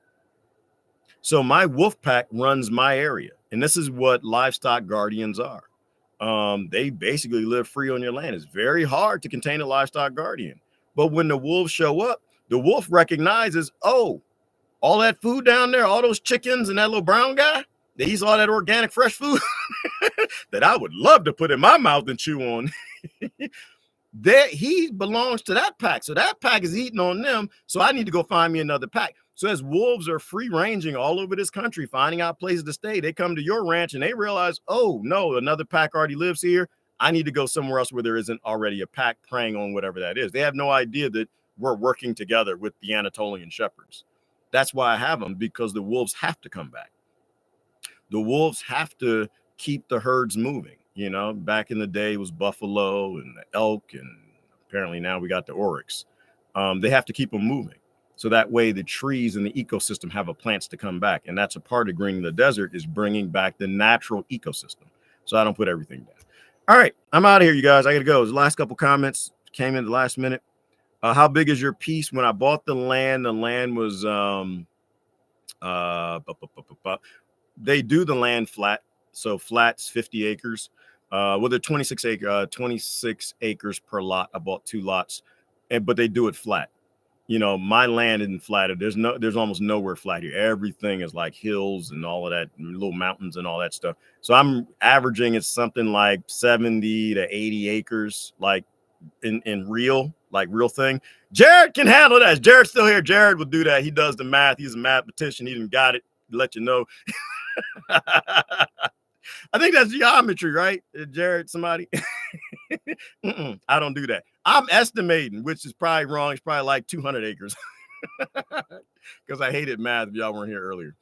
So my wolf pack runs my area. And this is what livestock guardians are. They basically live free on your land. It's very hard to contain a livestock guardian. But when the wolves show up, the wolf recognizes, oh, all that food down there, all those chickens and that little brown guy, they eat all that organic fresh food that I would love to put in my mouth and chew on. There, he belongs to that pack. So that pack is eating on them. So I need to go find me another pack. So as wolves are free ranging all over this country, finding out places to stay, they come to your ranch and they realize, oh no, another pack already lives here. I need to go somewhere else where there isn't already a pack preying on whatever that is. They have no idea that we're working together with the Anatolian shepherds. That's why I have them, because the wolves have to come back. The wolves have to keep the herds moving. You know, back in the day it was buffalo and the elk, and apparently now we got the oryx. They have to keep them moving. So that way the trees and the ecosystem have a plants to come back. And that's a part of greening the desert, is bringing back the natural ecosystem. So I don't put everything down. All right, I'm out of here, you guys. I got to go. The last couple comments came in the last minute. How big is your piece? When I bought the land was, they do the land flat. So flat's 50 acres. Well, they're 26 acres per lot. I bought 2 lots, but they do it flat. You know, my land isn't flatted. There's almost nowhere flat here. Everything is like hills and all of that, little mountains and all that stuff. So I'm averaging it's something like 70 to 80 acres, like in real thing. Jared can handle that. Jared's still here. Jared will do that. He does the math. He's a mathematician. He didn't got it. Let you know. I think that's geometry, right? Jared, somebody. I don't do that. I'm estimating, which is probably wrong. It's probably like 200 acres because I hated math if y'all weren't here earlier.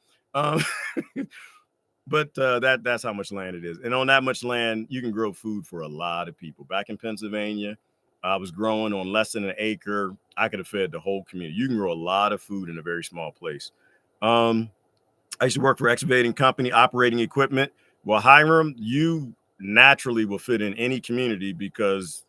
But that's how much land it is. And on that much land, you can grow food for a lot of people. Back in Pennsylvania, I was growing on less than an acre. I could have fed the whole community. You can grow a lot of food in a very small place. I used to work for an excavating company operating equipment. Well, Hiram, you naturally will fit in any community because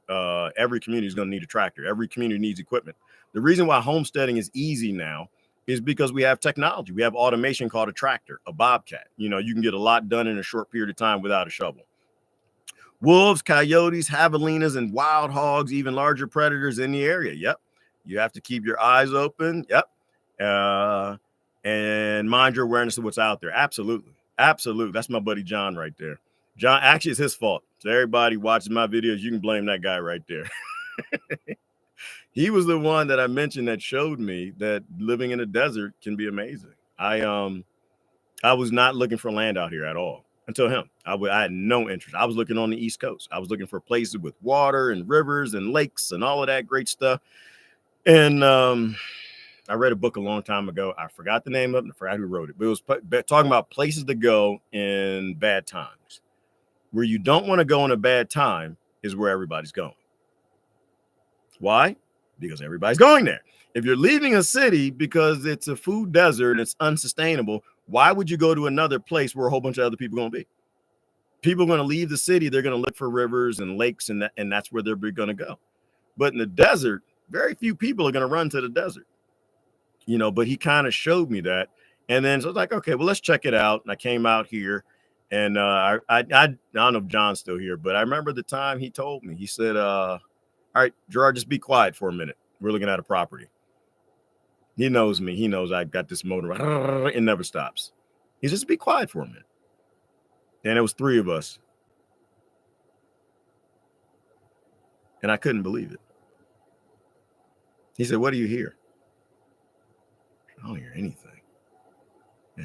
every community is going to need a tractor. Every community needs equipment. The reason why homesteading is easy now is because we have technology. We have automation called a tractor, a bobcat. You know, you can get a lot done in a short period of time without a shovel. Wolves, coyotes, javelinas, and wild hogs, even larger predators in the area. Yep. You have to keep your eyes open. Yep. And mind your awareness of what's out there. Absolutely. Absolutely. That's my buddy John right there. John, actually, it's his fault. So everybody watching my videos, you can blame that guy right there. He was the one that I mentioned that showed me that living in a desert can be amazing. I was not looking for land out here at all until him. I had no interest. I was looking on the East Coast. I was looking for places with water and rivers and lakes and all of that great stuff. And I read a book a long time ago. I forgot the name of it. I forgot who wrote it. But it was talking about places to go in bad times. Where you don't want to go in a bad time is where everybody's going. Why? Because everybody's going there. If you're leaving a city because it's a food desert and it's unsustainable, why would you go to another place where a whole bunch of other people are going to be? People are going to leave the city. They're going to look for rivers and lakes, and that's where they're going to go. But in the desert, very few people are going to run to the desert. You know, but he kind of showed me that. And then so I was like, okay, well, let's check it out. And I came out here, and I don't know if John's still here, but I remember the time he told me. He said, all right, Gerard, just be quiet for a minute. We're looking at a property. He knows me. He knows I got this motor. It never stops. He says, be quiet for a minute. And it was 3 of us. And I couldn't believe it. He said, what do you hear? I don't hear anything. Yeah.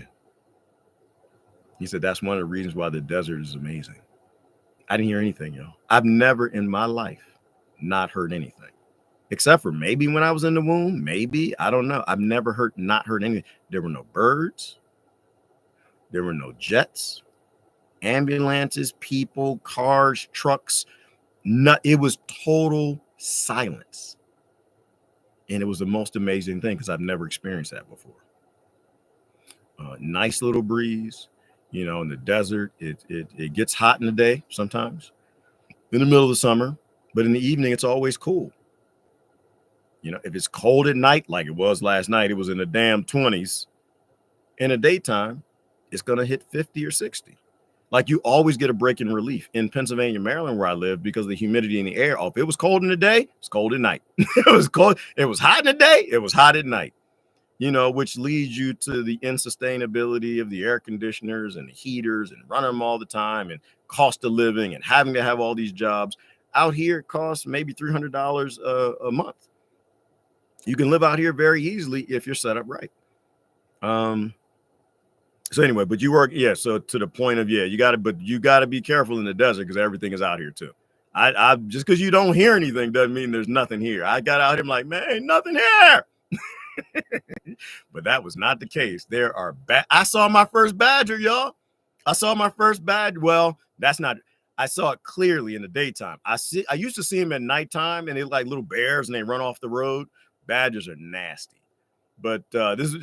He said that's one of the reasons why the desert is amazing. I didn't hear anything, yo. I've never in my life not heard anything. Except for maybe when I was in the womb, maybe. I don't know. I've never not heard anything. There were no birds. There were no jets, ambulances, people, cars, trucks. It was total silence. And it was the most amazing thing because I've never experienced that before. Nice little breeze, you know, in the desert. It gets hot in the day sometimes in the middle of the summer, but in the evening, it's always cool. You know, if it's cold at night, like it was last night, it was in the damn 20s. In the daytime, it's going to hit 50 or 60. Like you always get a break in relief in Pennsylvania, Maryland, where I live, because of the humidity in the air. Oh, if it was cold in the day, it's cold at night. It was cold. It was hot in the day. It was hot at night. You know, which leads you to the insustainability of the air conditioners and the heaters and running them all the time and cost of living and having to have all these jobs. Out here, it costs maybe $300 a month. You can live out here very easily if you're set up right. So anyway, but you work, yeah. So to the point of, yeah, you got to be careful in the desert because everything is out here too. I just because you don't hear anything doesn't mean there's nothing here. I got out here, I'm like, man, ain't nothing here. But that was not the case. There are I saw my first badger, y'all. I saw my first badger. Well, that's not. I saw it clearly in the daytime. I used to see them at nighttime, and they're like little bears, and they run off the road. Badgers are nasty. But this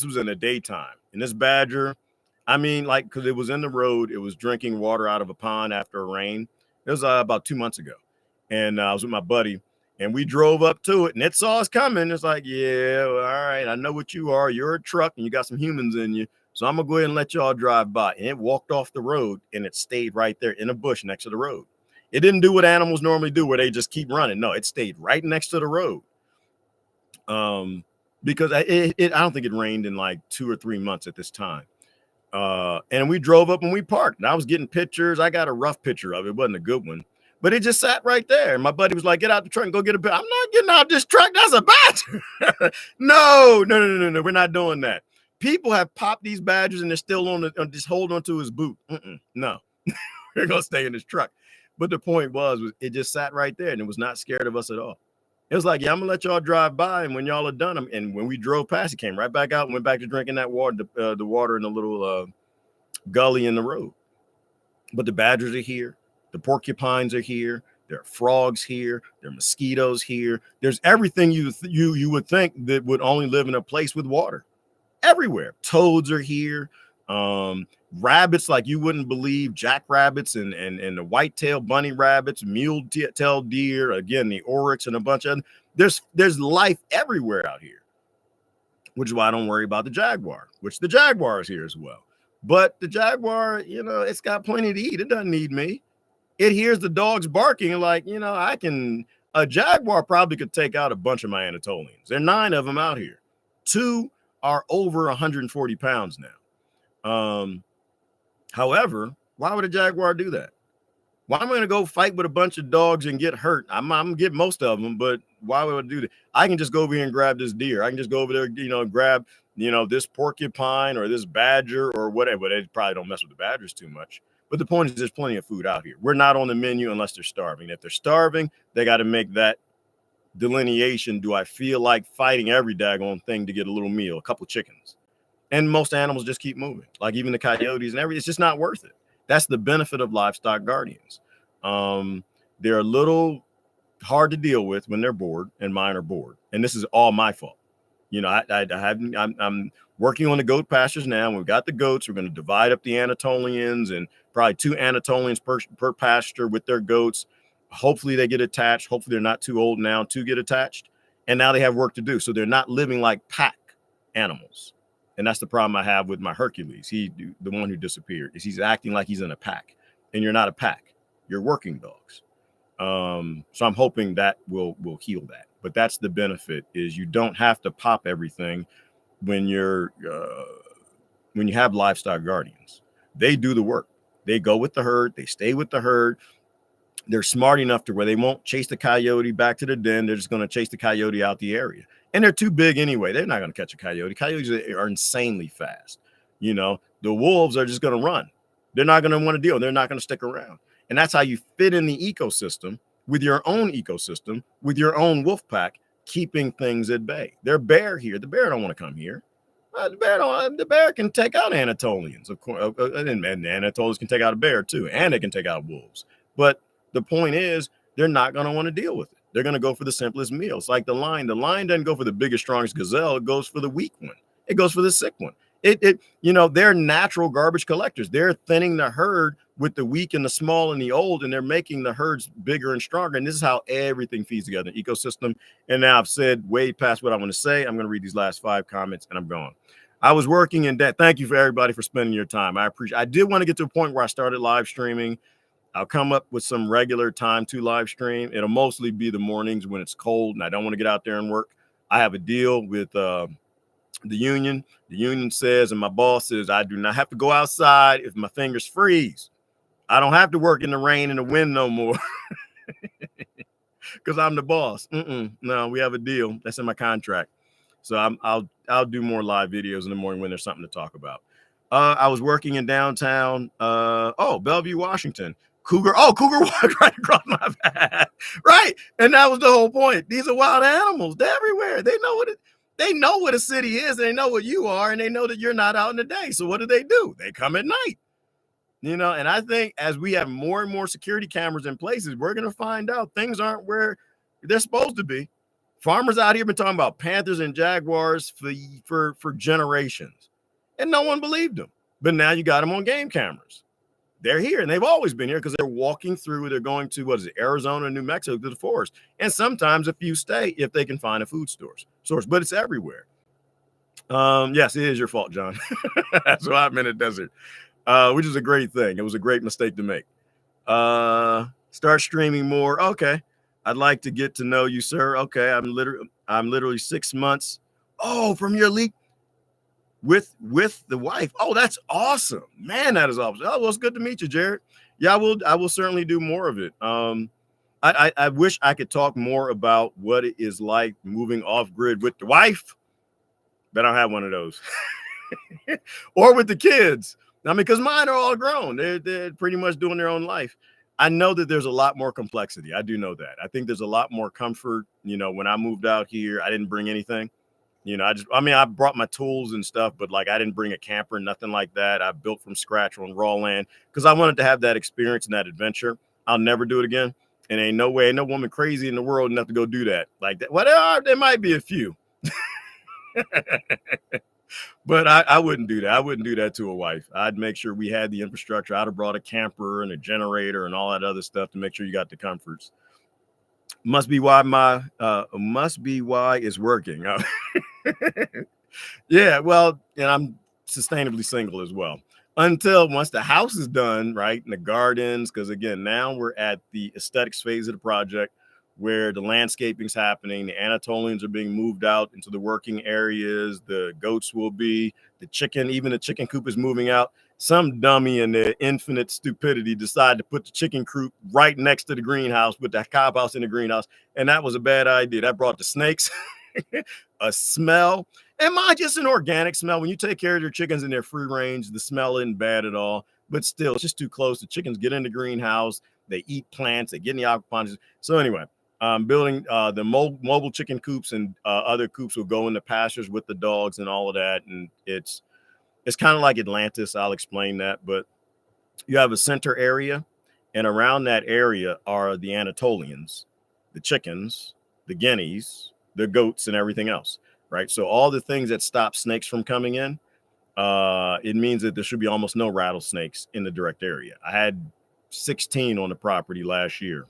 was in the daytime, and this badger, I mean, like, because it was in the road, it was drinking water out of a pond after a rain. It was about 2 months ago, and I was with my buddy. And we drove up to it, and it saw us coming. It's like, yeah, well, all right, I know what you are. You're a truck, and you got some humans in you. So I'm going to go ahead and let y'all drive by. And it walked off the road, and it stayed right there in a bush next to the road. It didn't do what animals normally do, where they just keep running. No, it stayed right next to the road. Because I don't think it rained in like 2 or 3 months at this time. And we drove up and we parked. And I was getting pictures. I got a rough picture of it. It wasn't a good one. But it just sat right there. And my buddy was like, get out the truck and go get a picture. I'm not getting out this truck. That's a badger. No. We're not doing that. People have popped these badgers and they're still on just hold on to his boot. No, we're going to stay in this truck. But the point was it just sat right there and it was not scared of us at all. It was like, yeah, I'm going to let y'all drive by. And when y'all are done, and when we drove past, it came right back out and went back to drinking that water, the water in the little gully in the road. But the badgers are here. The porcupines are here. There are frogs here. There are mosquitoes here. There's everything you would think that would only live in a place with water. Everywhere. Toads are here. Rabbits like you wouldn't believe. Jackrabbits and the white-tailed bunny rabbits, mule-tailed deer. Again, the oryx and a bunch of there's life everywhere out here. Which is why I don't worry about the jaguar. Which the jaguar is here as well. But the jaguar, you know, it's got plenty to eat. It doesn't need me. It hears the dogs barking and like, you know, a jaguar probably could take out a bunch of my Anatolians. There are 9 of them out here. 2 are over 140 pounds now. However, why would a jaguar do that? Why am I going to go fight with a bunch of dogs and get hurt? I'm going to get most of them, but why would I do that? I can just go over here and grab this deer. I can just go over there, you know, grab, you know, this porcupine or this badger or whatever. They probably don't mess with the badgers too much. But the point is there's plenty of food out here. We're not on the menu unless they're starving. If they're starving, they got to make that delineation. Do I feel like fighting every daggone thing to get a little meal, a couple of chickens? And most animals just keep moving, like even the coyotes and everything. It's just not worth it. That's the benefit of livestock guardians. They're a little hard to deal with when they're bored, and mine are bored. And this is all my fault. You know, I'm working on the goat pastures now. We've got the goats. We're going to divide up the Anatolians and probably 2 Anatolians per pasture with their goats. Hopefully they get attached. Hopefully they're not too old now to get attached. And now they have work to do. So they're not living like pack animals. And that's the problem I have with my Hercules. The one who disappeared, is he's acting like he's in a pack. And you're not a pack. You're working dogs. So I'm hoping that will heal that. But that's the benefit, is you don't have to pop everything when you have livestock guardians. They do the work. They go with the herd. They stay with the herd. they're smart enough to where they won't chase the coyote back to the den. They're just going to chase the coyote out the area. And they're too big anyway. They're not going to catch a coyote. Coyotes are insanely fast. You know, the wolves are just going to run. They're not going to want to deal. They're not going to stick around. And that's how you fit in the ecosystem with your own ecosystem, with your own wolf pack, keeping things at bay. They're bear here. The bear don't want to come here. The bear can take out Anatolians, of course, and Anatolians can take out a bear too, and they can take out wolves. But the point is, they're not going to want to deal with it. They're going to go for the simplest meals. Like the lion. The lion doesn't go for the biggest, strongest gazelle. It goes for the weak one. It goes for the sick one. They're natural garbage collectors. They're thinning the herd with the weak and the small and the old, and they're making the herds bigger and stronger. And this is how everything feeds together, ecosystem. And now I've said way past what I want to say. I'm going to read these last 5 comments and I'm gone. I was working in debt. Thank you for everybody for spending your time. I appreciate. I did want to get to a point where I started live streaming. I'll come up with some regular time to live stream. It'll mostly be the mornings when it's cold and I don't want to get out there and work. I have a deal with the union. The union says, and my boss says, I do not have to go outside if my fingers freeze. I don't have to work in the rain and the wind no more because I'm the boss. No, we have a deal that's in my contract. So I'll do more live videos in the morning when there's something to talk about. I was working in downtown. Bellevue, Washington. Cougar walked right across my path. Right. And that was the whole point. These are wild animals. They're everywhere. They know what a city is. They know what you are, and they know that you're not out in the day. So what do? They come at night. And I think as we have more and more security cameras in places, we're going to find out things aren't where they're supposed to be. Farmers out here have been talking about panthers and jaguars for generations, and no one believed them. But now you got them on game cameras. They're here, and they've always been here because they're walking through. They're going to, Arizona and New Mexico to the forest. And sometimes a few stay if they can find a food source, but it's everywhere. Yes, it is your fault, John. That's why I'm in a desert, which is a great thing. It was a great mistake to make. Start streaming more. Okay. I'd like to get to know you, sir. Okay. I'm literally 6 months. Oh, from your leak. With the wife. Oh, that's awesome, man. That is awesome. Oh, well, it's good to meet you, Jared. Yeah, I will certainly do more of it. I wish I could talk more about what it is like moving off grid with the wife, but I don't have one of those. Or with the kids. I mean, because mine are all grown. They're pretty much doing their own life. I know that there's a lot more complexity. I do know that. I think there's a lot more comfort. When I moved out here, I didn't bring anything. I brought my tools and stuff, but I didn't bring a camper, nothing like that. I built from scratch on raw land because I wanted to have that experience and that adventure. I'll never do it again. And ain't no way, no woman crazy in the world enough to go do that like that. Well, there might be a few, but I wouldn't do that. I wouldn't do that to a wife. I'd make sure we had the infrastructure. I'd have brought a camper and a generator and all that other stuff to make sure you got the comforts. Must be why it's working. Yeah, well, and I'm sustainably single as well. Until once the house is done, right, and the gardens, because again, now we're at the aesthetics phase of the project where the landscaping's happening, the Anatolians are being moved out into the working areas, the goats will be, even the chicken coop is moving out. Some dummy in their infinite stupidity decided to put the chicken coop right next to the greenhouse, put the cob house in the greenhouse, and that was a bad idea. That brought the snakes, a smell, and mind just an organic smell. When you take care of your chickens and they're free range, the smell isn't bad at all, but still, it's just too close. The chickens get in the greenhouse, they eat plants, they get in the aquaponics. So anyway, building the mobile chicken coops and other coops will go in the pastures with the dogs and all of that, and it's kind of like Atlantis. I'll explain that, but you have a center area, and around that area are the Anatolians, the chickens, the guineas, the goats, and everything else, right? So all the things that stop snakes from coming in, it means that there should be almost no rattlesnakes in the direct area. I had 16 on the property last year.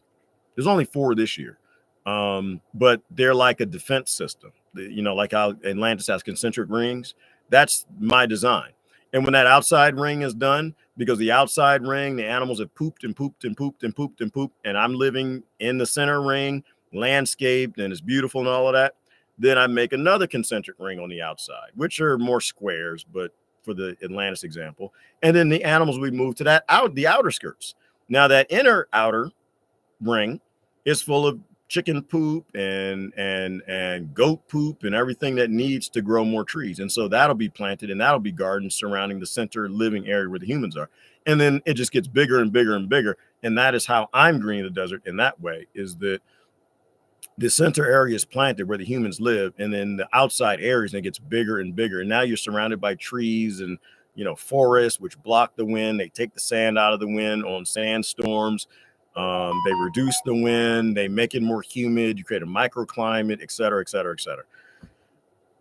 There's only 4 this year, but they're like a defense system. Like how Atlantis has concentric rings. That's my design. And when that outside ring is done, because the outside ring, the animals have pooped and pooped and pooped and pooped and pooped, and I'm living in the center ring, landscaped, and it's beautiful and all of that, then I make another concentric ring on the outside, which are more squares, but for the Atlantis example. And then the animals, we move to the outer skirts. Now that inner outer ring is full of chicken poop and goat poop and everything that needs to grow more trees. And so that'll be planted and that'll be gardened surrounding the center living area where the humans are. And then it just gets bigger and bigger and bigger. And that is how I'm greening the desert in that way, is that the center area is planted where the humans live, and then the outside areas, and it gets bigger and bigger. And now you're surrounded by trees and, you know, forests, which block the wind. They take the sand out of the wind on sandstorms. They reduce the wind. They make it more humid. You create a microclimate, et cetera, et cetera, et cetera.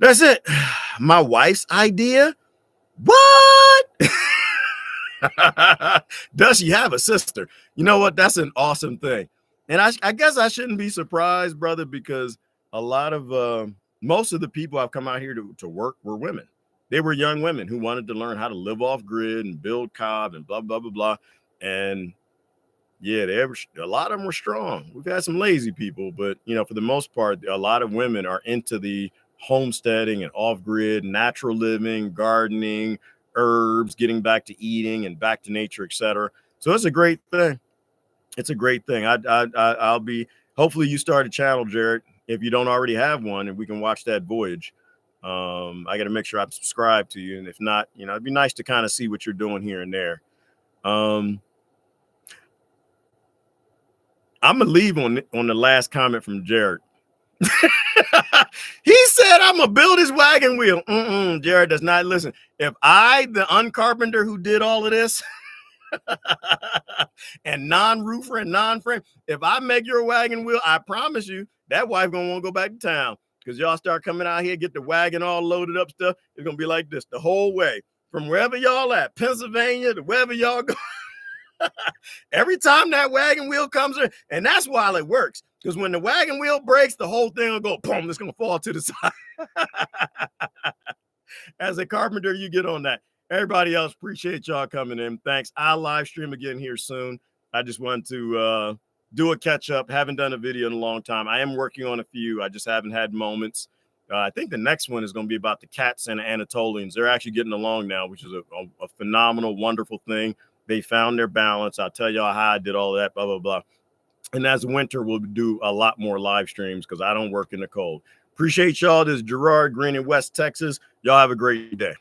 That's it. My wife's idea. What? Does she have a sister? You know what? That's an awesome thing. And I guess I shouldn't be surprised, brother, because a lot of most of the people I've come out here to work were women. They were young women who wanted to learn how to live off grid and build cob and blah, blah, blah, blah. And yeah, a lot of them were strong. We've had some lazy people, but, you know, for the most part, a lot of women are into the homesteading and off grid, natural living, gardening, herbs, getting back to eating and back to nature, et cetera. So it's a great thing. It's a great thing. I'll be, hopefully you start a channel, Jared, if you don't already have one, and we can watch that voyage. I got to make sure I'm subscribed to you. And if not, you know, it'd be nice to kind of see what you're doing here and there. I'm going to leave on the last comment from Jared. He said, I'm going to build his wagon wheel. Jared does not listen. If I, the uncarpenter who did all of this, and non-roofer and non-frame, if I make your wagon wheel, I promise you that wife gonna want to go back to town, because y'all start coming out here, get the wagon all loaded up stuff. It's gonna be like this the whole way from wherever y'all at, Pennsylvania to wherever y'all go. Every time that wagon wheel comes in, and that's why it works, because when the wagon wheel breaks, the whole thing will go boom, it's gonna fall to the side. As a carpenter, you get on that. Everybody else, appreciate y'all coming in. Thanks. I'll live stream again here soon. I just want to do a catch up. Haven't done a video in a long time. I am working on a few. I just haven't had moments. I think the next one is going to be about the cats and the Anatolians. They're actually getting along now, which is a phenomenal, wonderful thing. They found their balance. I'll tell y'all how I did all of that, blah, blah, blah. And as winter, we'll do a lot more live streams because I don't work in the cold. Appreciate y'all. This is Gerard Green in West Texas. Y'all have a great day.